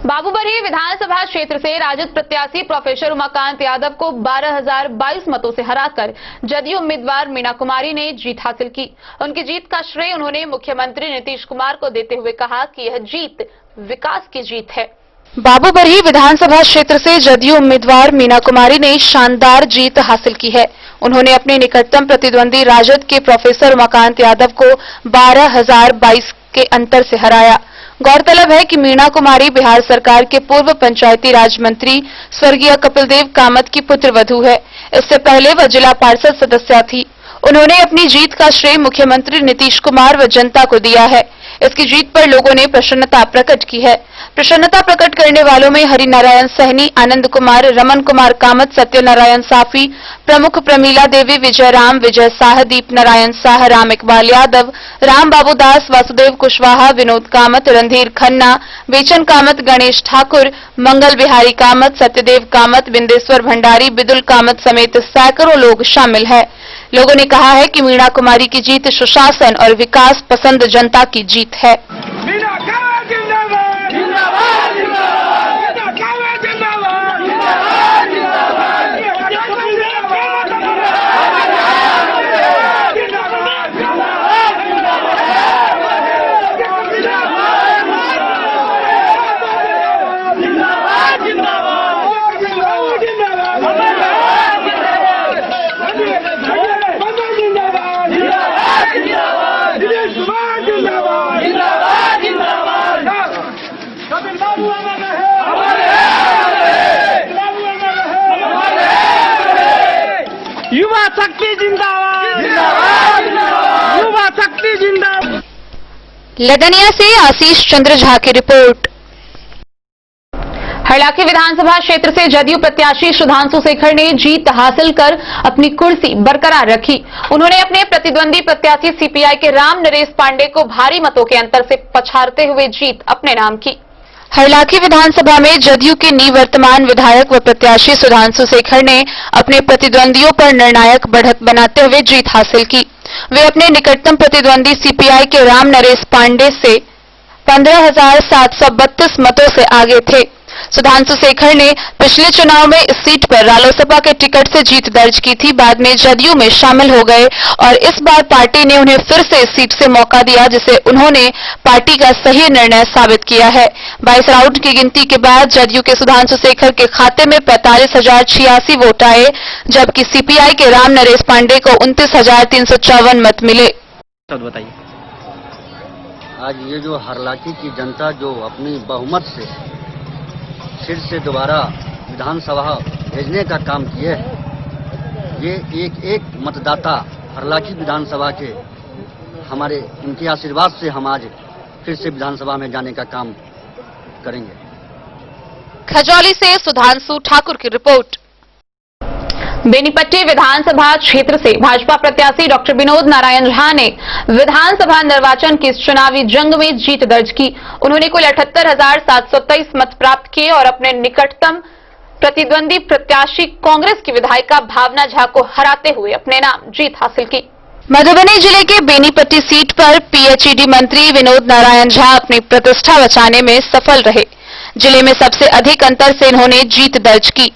बाबूबरही विधानसभा क्षेत्र से राजद प्रत्याशी प्रोफेसर उमाकांत यादव को 12,022 मतों से हराकर जदयू उम्मीदवार मीना कुमारी ने जीत हासिल की। उनकी जीत का श्रेय उन्होंने मुख्यमंत्री नीतीश कुमार को देते हुए कहा कि यह जीत विकास की जीत है। बाबूबरही विधानसभा क्षेत्र से जदयू उम्मीदवार मीना कुमारी ने शानदार जीत हासिल की है। उन्होंने अपने निकटतम प्रतिद्वंदी राजद के प्रोफेसर उमाकांत यादव को 12,022 के अंतर से हराया। गौरतलब है कि मीना कुमारी बिहार सरकार के पूर्व पंचायती राज मंत्री स्वर्गीय कपिलदेव कामत की पुत्रवधू है। इससे पहले वह जिला पार्षद सदस्य थी। उन्होंने अपनी जीत का श्रेय मुख्यमंत्री नीतीश कुमार व जनता को दिया है। इसकी जीत पर लोगों ने प्रसन्नता प्रकट की है। प्रसन्नता प्रकट करने वालों में हरिनारायण सहनी, आनंद कुमार, रमन कुमार कामत, सत्यनारायण साफी, प्रमुख प्रमीला देवी, विजय राम, विजय शाह, दीप नारायण शाह, राम इकबाल यादव, राम बाबू दास, वासुदेव कुशवाहा, विनोद कामत, रणधीर खन्ना, बेचन कामत, गणेश ठाकुर, मंगल बिहारी कामत, सत्यदेव कामत, बिंदेश्वर भंडारी, बिदुल कामत समेत सैकड़ों लोग शामिल है। लोगों ने कहा है कि मीना कुमारी की जीत सुशासन और विकास पसंद जनता की जीत है। युवा शक्ति जिंदाबाद, युवा शक्ति जिंदाबाद। लदनिया से आशीष चंद्र झा की रिपोर्ट। हरलाखी विधानसभा क्षेत्र से जदयू प्रत्याशी सुधांशु शेखर ने जीत हासिल कर अपनी कुर्सी बरकरार रखी। उन्होंने अपने प्रतिद्वंदी प्रत्याशी सीपीआई के राम नरेश पांडे को भारी मतों के अंतर से पछाड़ते हुए जीत अपने नाम की। हरलाखी विधानसभा में जदयू के निवर्तमान विधायक व प्रत्याशी सुधांशु शेखर ने अपने प्रतिद्वंदियों पर निर्णायक बढ़त बनाते हुए जीत हासिल की। वे अपने निकटतम प्रतिद्वंदी सीपीआई के राम नरेश पांडे से 15,732 मतों से आगे थे। सुधांशु शेखर ने पिछले चुनाव में इस सीट पर रालोसपा के टिकट से जीत दर्ज की थी। बाद में जदयू में शामिल हो गए और इस बार पार्टी ने उन्हें फिर से इस सीट से मौका दिया, जिसे उन्होंने पार्टी का सही निर्णय साबित किया है। 22 राउंड की गिनती के बाद जदयू के सुधांशु शेखर के खाते में 45,086 वोट आए, जबकि सीपीआई के राम नरेश पांडे को 29,354 मत मिले। बताइए, आज ये जो हरलाखी की जनता जो अपनी बहुमत से फिर से दोबारा विधानसभा भेजने का काम किए है, ये एक एक मतदाता हरलाखी विधानसभा के हमारे उनके आशीर्वाद से हम आज फिर से विधानसभा में जाने का काम करेंगे। खजौली से सुधांशु ठाकुर की रिपोर्ट। बेनीपट्टी विधानसभा क्षेत्र से भाजपा प्रत्याशी डॉक्टर विनोद नारायण झा ने विधानसभा निर्वाचन की इस चुनावी जंग में जीत दर्ज की। उन्होंने कुल 78,723 मत प्राप्त किए और अपने निकटतम प्रतिद्वंदी प्रत्याशी कांग्रेस की विधायिका भावना झा को हराते हुए अपने नाम जीत हासिल की। मधुबनी जिले के बेनीपट्टी सीट पर पीएचईडी मंत्री विनोद नारायण झा अपनी प्रतिष्ठा बचाने में सफल रहे। जिले में सबसे अधिक अंतर से इन्होंने जीत दर्ज की।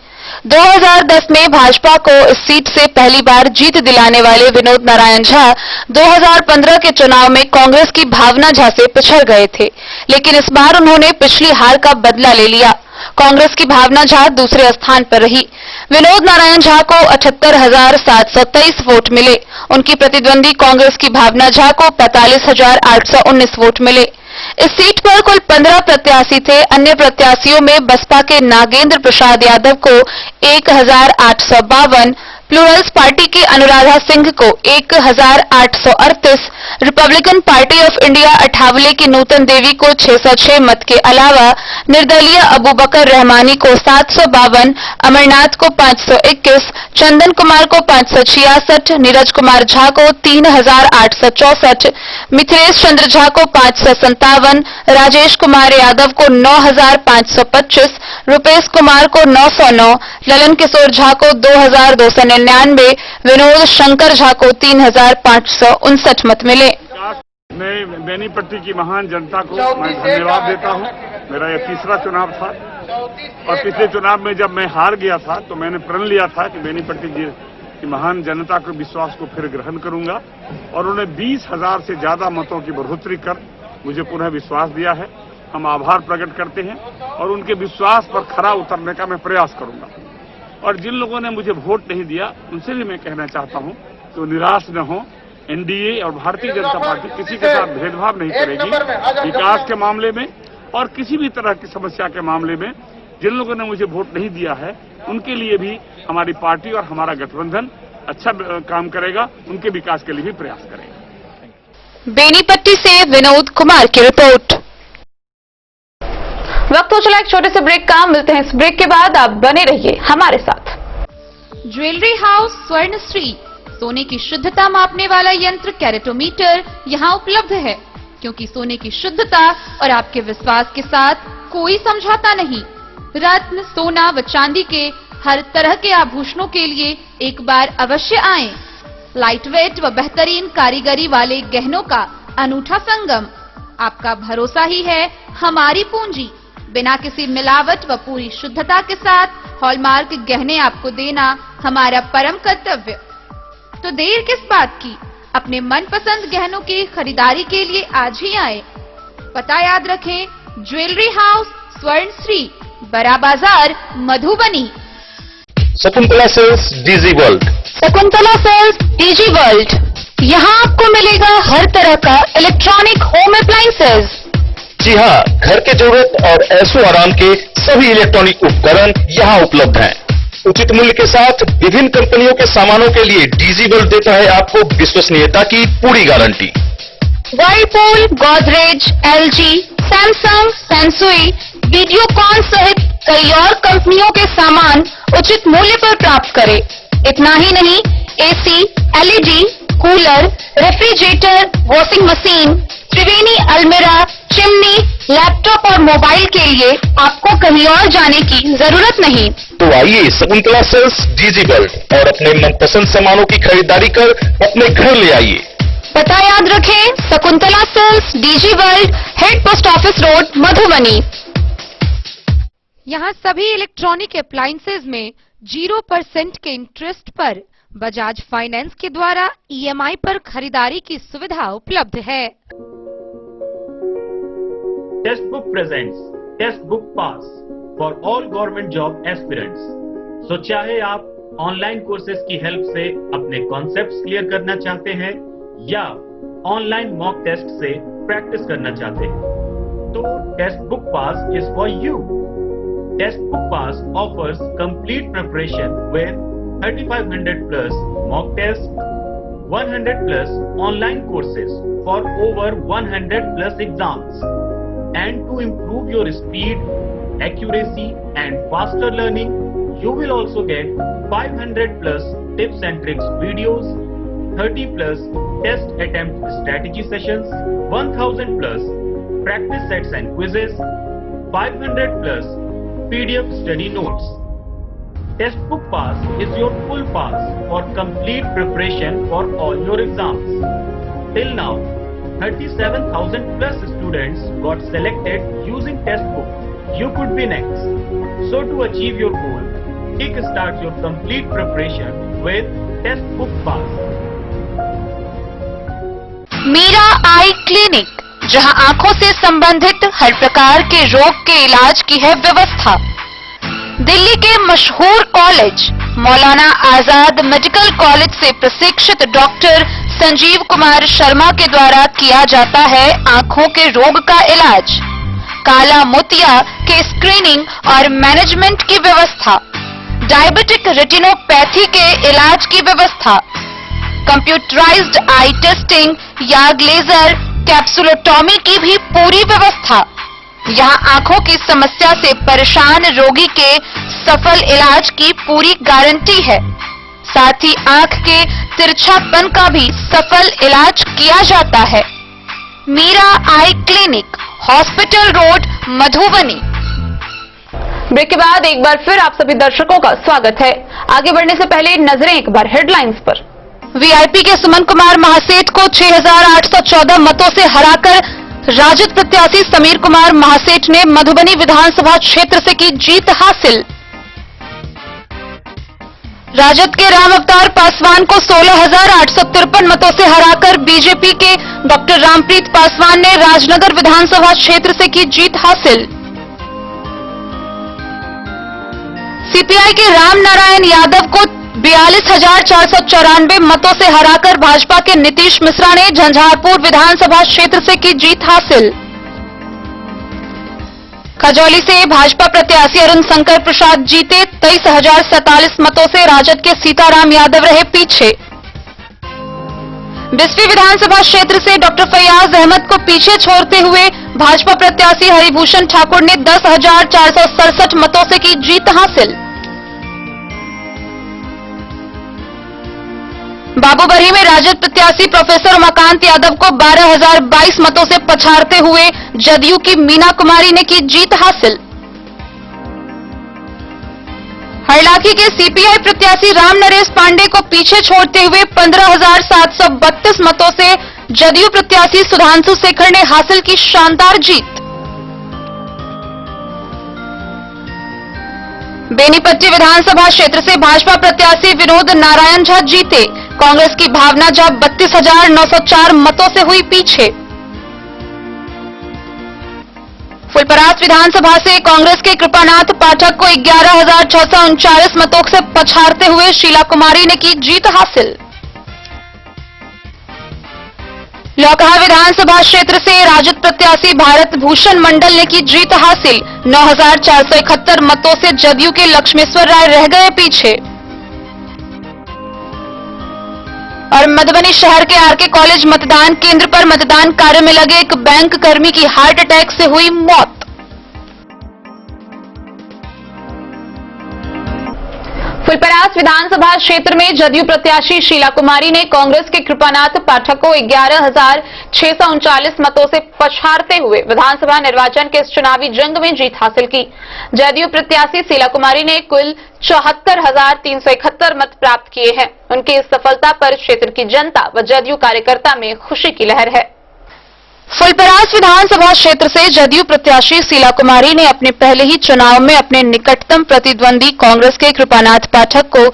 2010 में भाजपा को इस सीट से पहली बार जीत दिलाने वाले विनोद नारायण झा 2015 के चुनाव में कांग्रेस की भावना झा से पिछड़ गए थे, लेकिन इस बार उन्होंने पिछली हार का बदला ले लिया। कांग्रेस की भावना झा दूसरे स्थान पर रही। विनोद नारायण झा को 78,723 वोट मिले। उनकी प्रतिद्वंदी कांग्रेस की भावना झा को 45,819 वोट मिले। इस सीट पर कुल 15 प्रत्याशी थे। अन्य प्रत्याशियों में बसपा के नागेंद्र प्रसाद यादव को 1,852, प्लूरल्स पार्टी की अनुराधा सिंह को 1,838, Republican party of India Athawale की नूतन देवी को 606 मत के अलावा निर्दलीय अबूबकर रहमानी को 752, अमरनाथ को 521, चंदन कुमार को 566, नीरज कुमार झा को 3,864, मिथिलेश चंद्र झा को 557, राजेश कुमार यादव को 9,525, रुपेश कुमार को 909, ललन किशोर झा को 2,299, विनोद शंकर झा को 3,559 मत मिले। मैं बेनीपट्टी की महान जनता को मैं धन्यवाद देता हूं। मेरा यह तीसरा चुनाव था और पिछले चुनाव में जब मैं हार गया था तो मैंने प्रण लिया था कि बेनीपट्टी की महान जनता के विश्वास को फिर ग्रहण करूंगा और उन्हें 20,000 से ज्यादा मतों की बढ़ोतरी कर मुझे पुनः विश्वास दिया है। हम आभार प्रकट करते हैं और उनके विश्वास पर खरा उतरने का मैं प्रयास करूंगा। और जिन लोगों ने मुझे वोट नहीं दिया उनसे भी मैं कहना चाहता हूं कि वो निराश न हो। एनडीए और भारतीय जनता पार्टी किसी के साथ भेदभाव नहीं करेगी विकास के मामले में और किसी भी तरह की समस्या के मामले में। जिन लोगों ने मुझे वोट नहीं दिया है उनके लिए भी हमारी पार्टी और हमारा गठबंधन अच्छा काम करेगा, उनके विकास के लिए भी प्रयास करेगा। बेनीपट्टी से विनोद कुमार की रिपोर्ट। वक्त हो चला एक छोटे से ब्रेक का। मिलते हैं इस ब्रेक के बाद, आप बने रहिए हमारे साथ। ज्वेलरी हाउस स्वर्ण श्री सोने की शुद्धता मापने वाला यंत्र कैरेटोमीटर यहाँ उपलब्ध है, क्योंकि सोने की शुद्धता और आपके विश्वास के साथ कोई समझौता नहीं। रत्न, सोना व चांदी के हर तरह के आभूषणों के लिए एक बार अवश्य आएं। लाइट वेट व बेहतरीन कारीगरी वाले गहनों का अनूठा संगम। आपका भरोसा ही है हमारी पूंजी। बिना किसी मिलावट व पूरी शुद्धता के साथ हॉलमार्क गहने आपको देना हमारा परम कर्तव्य। तो देर किस बात की, अपने मनपसंद गहनों की खरीदारी के लिए आज ही आए। पता याद रखें, ज्वेलरी हाउस स्वर्ण Shri, Bada Bazar, Madhubani. Shakuntala sales DG world. Shakuntala sales DG world, यहाँ आपको मिलेगा हर तरह का इलेक्ट्रॉनिक होम अप्लायंसेज। जी हाँ, घर के जरूरत और ऐशो आराम के सभी इलेक्ट्रॉनिक उपकरण यहाँ उपलब्ध हैं। उचित मूल्य के साथ विभिन्न कंपनियों के सामानों के लिए डीजी वर्ल्ड देता है आपको विश्वसनीयता की पूरी गारंटी। वर्लपूल, गोदरेज, एलजी, सैमसंग, सैमसुई, वीडियोकॉन सहित कई और कंपनियों के सामान उचित मूल्य पर प्राप्त करें। इतना ही नहीं, AC, LED, cooler, refrigerator, washing machine, Triveni अलमीरा, चिमनी, लैपटॉप और मोबाइल के लिए आपको कहीं और जाने की जरूरत नहीं। तो आइए शकुंतला सेल्स डीजी वर्ल्ड और अपने मनपसंद सामानों की खरीदारी कर अपने घर ले आइए। पता याद रखें, Shakuntala sales DG world, head post office road, Madhubani. यहाँ सभी इलेक्ट्रॉनिक अप्लायंसेज में 0% के इंटरेस्ट पर बजाज फाइनेंस के द्वारा EMI पर खरीदारी की सुविधा उपलब्ध है। Testbook presents test book pass for all government job aspirants. So चाहे आप ऑनलाइन कोर्सेज की हेल्प से अपने कॉन्सेप्ट्स क्लियर करना चाहते हैं या ऑनलाइन मॉक टेस्ट से प्रैक्टिस करना चाहते हैं, तो test book pass is for you. Test book pass offers complete preparation with 3500 plus mock tests, 100 plus online courses for over 100 plus exams. And to improve your speed, accuracy and faster learning, you will also get 500 plus tips and tricks videos, 30 plus test attempt strategy sessions, 1000 plus practice sets and quizzes, 500 plus PDF study notes. Test book pass is your full pass for complete preparation for all your exams. Till now, 37,000 plus students got selected using test book. You could be next. So to achieve your goal, kickstart your complete preparation with test book pass. Meera eye clinic, जहां आंखों से संबंधित हर प्रकार के रोग के इलाज की है व्यवस्था। दिल्ली के मशहूर college Maulana Azad medical college से प्रशिक्षित डॉक्टर संजीव कुमार शर्मा के द्वारा किया जाता है आंखों के रोग का इलाज, काला मोतिया के स्क्रीनिंग और मैनेजमेंट की व्यवस्था, डायबिटिक रेटिनोपैथी के इलाज की व्यवस्था, कंप्यूटराइज्ड आई टेस्टिंग या लेजर कैप्सुलोटॉमी की भी पूरी व्यवस्था। यहाँ आंखों की समस्या से परेशान रोगी के सफल इलाज की पूरी गारंटी है। साथ ही आंख के तिरछापन का भी सफल इलाज किया जाता है। Meera eye clinic, hospital road, Madhubani. Break के बाद एक बार फिर आप सभी दर्शकों का स्वागत है। आगे बढ़ने से पहले नजरें एक बार हेडलाइंस पर। वीआईपी के सुमन कुमार महासेठ को 6,814 मतों से हराकर राजद प्रत्याशी समीर कुमार महासेठ ने मधुबनी विधानसभा क्षेत्र से की जीत हासिल। राजद के राम अवतार पासवान को 16,853 मतों से हराकर बीजेपी के डॉक्टर रामप्रीत पासवान ने राजनगर विधानसभा क्षेत्र से की जीत हासिल। सीपीआई के राम नारायण यादव को 42,494 मतों से हराकर भाजपा के नीतीश मिश्रा ने झंझारपुर विधानसभा क्षेत्र से की जीत हासिल। खजौली से भाजपा प्रत्याशी अरुण शंकर प्रसाद जीते, 23,047 मतों से राजद के सीताराम यादव रहे पीछे। 20वीं विधानसभा क्षेत्र से डॉक्टर फैयाज अहमद को पीछे छोड़ते हुए भाजपा प्रत्याशी हरिभूषण ठाकुर ने 10,467 मतों से की जीत हासिल। बाबूबरही में राजद प्रत्याशी प्रोफेसर उमाकांत यादव को 12,022 मतों से पछाड़ते हुए जदयू की मीना कुमारी ने की जीत हासिल। हरलाखी के सीपीआई प्रत्याशी राम नरेश पांडे को पीछे छोड़ते हुए 15,732 मतों से जदयू प्रत्याशी सुधांशु शेखर ने हासिल की शानदार जीत। बेनीपट्टी विधानसभा क्षेत्र से भाजपा प्रत्याशी विनोद नारायण झा जीते, कांग्रेस की भावना झा 32,904 मतों से हुई पीछे। फुलपरास विधानसभा से कांग्रेस के कृपानाथ पाठक को 11,639 मतों से पछाड़ते हुए शीला कुमारी ने की जीत हासिल। लौकहा विधानसभा क्षेत्र से राजद प्रत्याशी भारत भूषण मंडल ने की जीत हासिल, 9,471 मतों से जदयू के लक्ष्मेश्वर राय रह गए पीछे। और मधुबनी शहर के आरके कॉलेज मतदान केंद्र पर मतदान कार्य में लगे एक बैंक कर्मी की हार्ट अटैक से हुई मौत। फुलपरास विधानसभा क्षेत्र में जदयू प्रत्याशी शीला कुमारी ने कांग्रेस के कृपानाथ पाठक को 11,639 मतों से पछाड़ते हुए विधानसभा निर्वाचन के इस चुनावी जंग में जीत हासिल की। जदयू प्रत्याशी शीला कुमारी ने कुल 74,371 मत प्राप्त किए हैं। उनकी इस सफलता पर क्षेत्र की जनता व जदयू कार्यकर्ता में खुशी की लहर है। फुलपरास विधानसभा क्षेत्र से जदयू प्रत्याशी शीला कुमारी ने अपने पहले ही चुनाव में अपने निकटतम प्रतिद्वंदी कांग्रेस के कृपानाथ पाठक को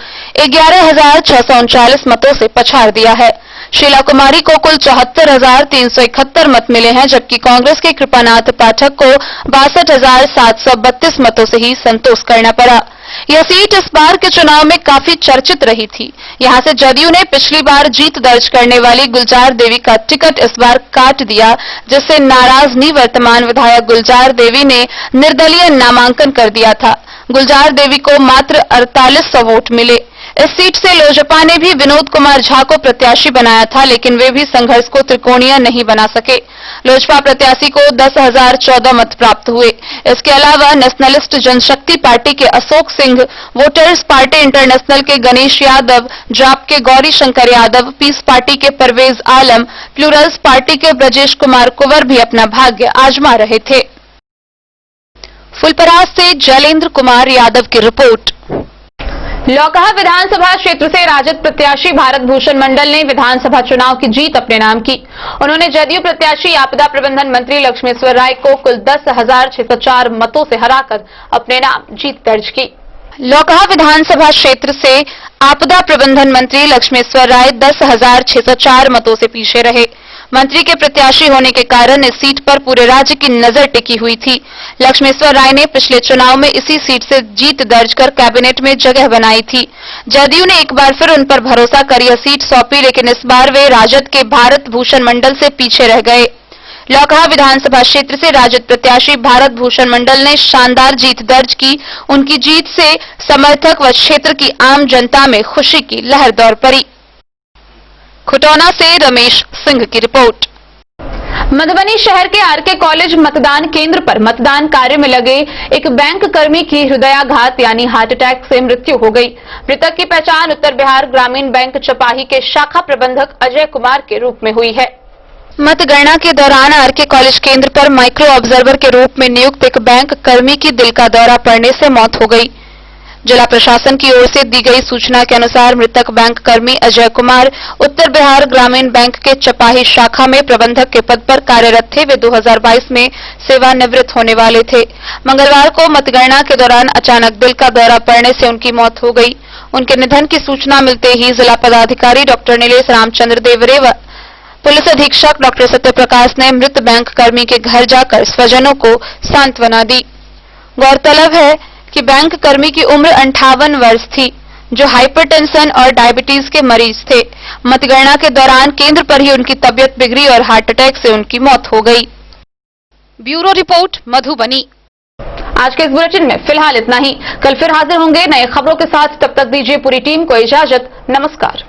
11,639 मतों से पछाड़ दिया है। शीला कुमारी को कुल 74,371 मत मिले हैं, जबकि कांग्रेस के कृपानाथ पाठक को 62,732 मतों से ही संतोष करना पड़ा। यह सीट इस बार के चुनाव में काफी चर्चित रही थी। यहां से जदयू ने पिछली बार जीत दर्ज करने वाली गुलजार देवी का टिकट इस बार काट दिया, जिससे नाराज निवर्तमान विधायक गुलजार देवी ने निर्दलीय नामांकन कर दिया था। गुलजार देवी को मात्र 4800 वोट मिले। इस सीट से लोजपा ने भी विनोद कुमार झा को प्रत्याशी बनाया था, लेकिन वे भी संघर्ष को त्रिकोणीय नहीं बना सके। लोजपा प्रत्याशी को 10,014 मत प्राप्त हुए। इसके अलावा नेशनलिस्ट जनशक्ति पार्टी के Ashok Singh, voters party international के गणेश यादव, जाप के गौरी शंकर यादव, पीस पार्टी के परवेज आलम, प्लूरल्स पार्टी के ब्रजेश कुमार कुंवर भी अपना भाग्य आजमा रहे थे। फुलपरास से जैलेंद्र कुमार यादव की रिपोर्ट। लौकहा विधानसभा क्षेत्र से राजद प्रत्याशी भारत भूषण मंडल ने विधानसभा चुनाव की जीत अपने नाम की। उन्होंने जदयू प्रत्याशी आपदा प्रबंधन मंत्री लक्ष्मेश्वर राय को कुल 10,604 मतों से हराकर अपने नाम जीत दर्ज की। लौकहा विधानसभा क्षेत्र से आपदा प्रबंधन मंत्री लक्ष्मेश्वर राय 10,604 मतों से पीछे रहे। मंत्री के प्रत्याशी होने के कारण इस सीट पर पूरे राज्य की नजर टिकी हुई थी। लक्ष्मेश्वर राय ने पिछले चुनाव में इसी सीट से जीत दर्ज कर कैबिनेट में जगह बनाई थी। जदयू ने एक बार फिर उन पर भरोसा कर यह सीट सौंपी, लेकिन इस बार वे राजद के भारत भूषण मंडल से पीछे रह गए। लौकहा विधानसभा क्षेत्र से राजद प्रत्याशी भारत भूषण मंडल ने शानदार जीत दर्ज की। उनकी जीत से समर्थक व क्षेत्र की आम जनता में खुशी की लहर दौड़ पड़ी। खुटौना से रमेश सिंह की रिपोर्ट। मधुबनी शहर के आरके कॉलेज मतदान केंद्र पर मतदान कार्य में लगे एक बैंक कर्मी की हृदयाघात यानी हार्ट अटैक से मृत्यु हो गई। मृतक की पहचान उत्तर बिहार ग्रामीण बैंक चपाही के शाखा प्रबंधक अजय कुमार के रूप में हुई है। मतगणना के दौरान आरके कॉलेज केंद्र पर माइक्रो ऑब्जर्वर के रूप में नियुक्त एक बैंक कर्मी की दिल का दौरा पड़ने से मौत हो गई। जिला प्रशासन की ओर से दी गई सूचना के अनुसार मृतक बैंक कर्मी अजय कुमार उत्तर बिहार ग्रामीण बैंक के चपाही शाखा में प्रबंधक के पद पर कार्यरत थे। वे 2022 में सेवानिवृत्त होने वाले थे। मंगलवार को मतगणना के दौरान अचानक दिल का दौरा पड़ने से उनकी मौत हो गई। उनके निधन की सूचना मिलते ही जिला पदाधिकारी डॉक्टर नीलेश रामचंद्र देवरे व पुलिस अधीक्षक डॉक्टर सत्यप्रकाश ने मृत बैंक कर्मी के घर जाकर स्वजनों को सांत्वना दी। गौरतलब है कि बैंक कर्मी की उम्र 58 वर्ष थी, जो हाइपरटेंशन और डायबिटीज के मरीज थे। मतगणना के दौरान केंद्र पर ही उनकी तबियत बिगड़ी और हार्ट अटैक से उनकी मौत हो गई। Bureau report Madhubani. आज के इस बुलेटिन में फिलहाल इतना ही। कल फिर हाजिर होंगे नए खबरों के साथ। तब तक दीजिए पूरी टीम को इजाजत। नमस्कार।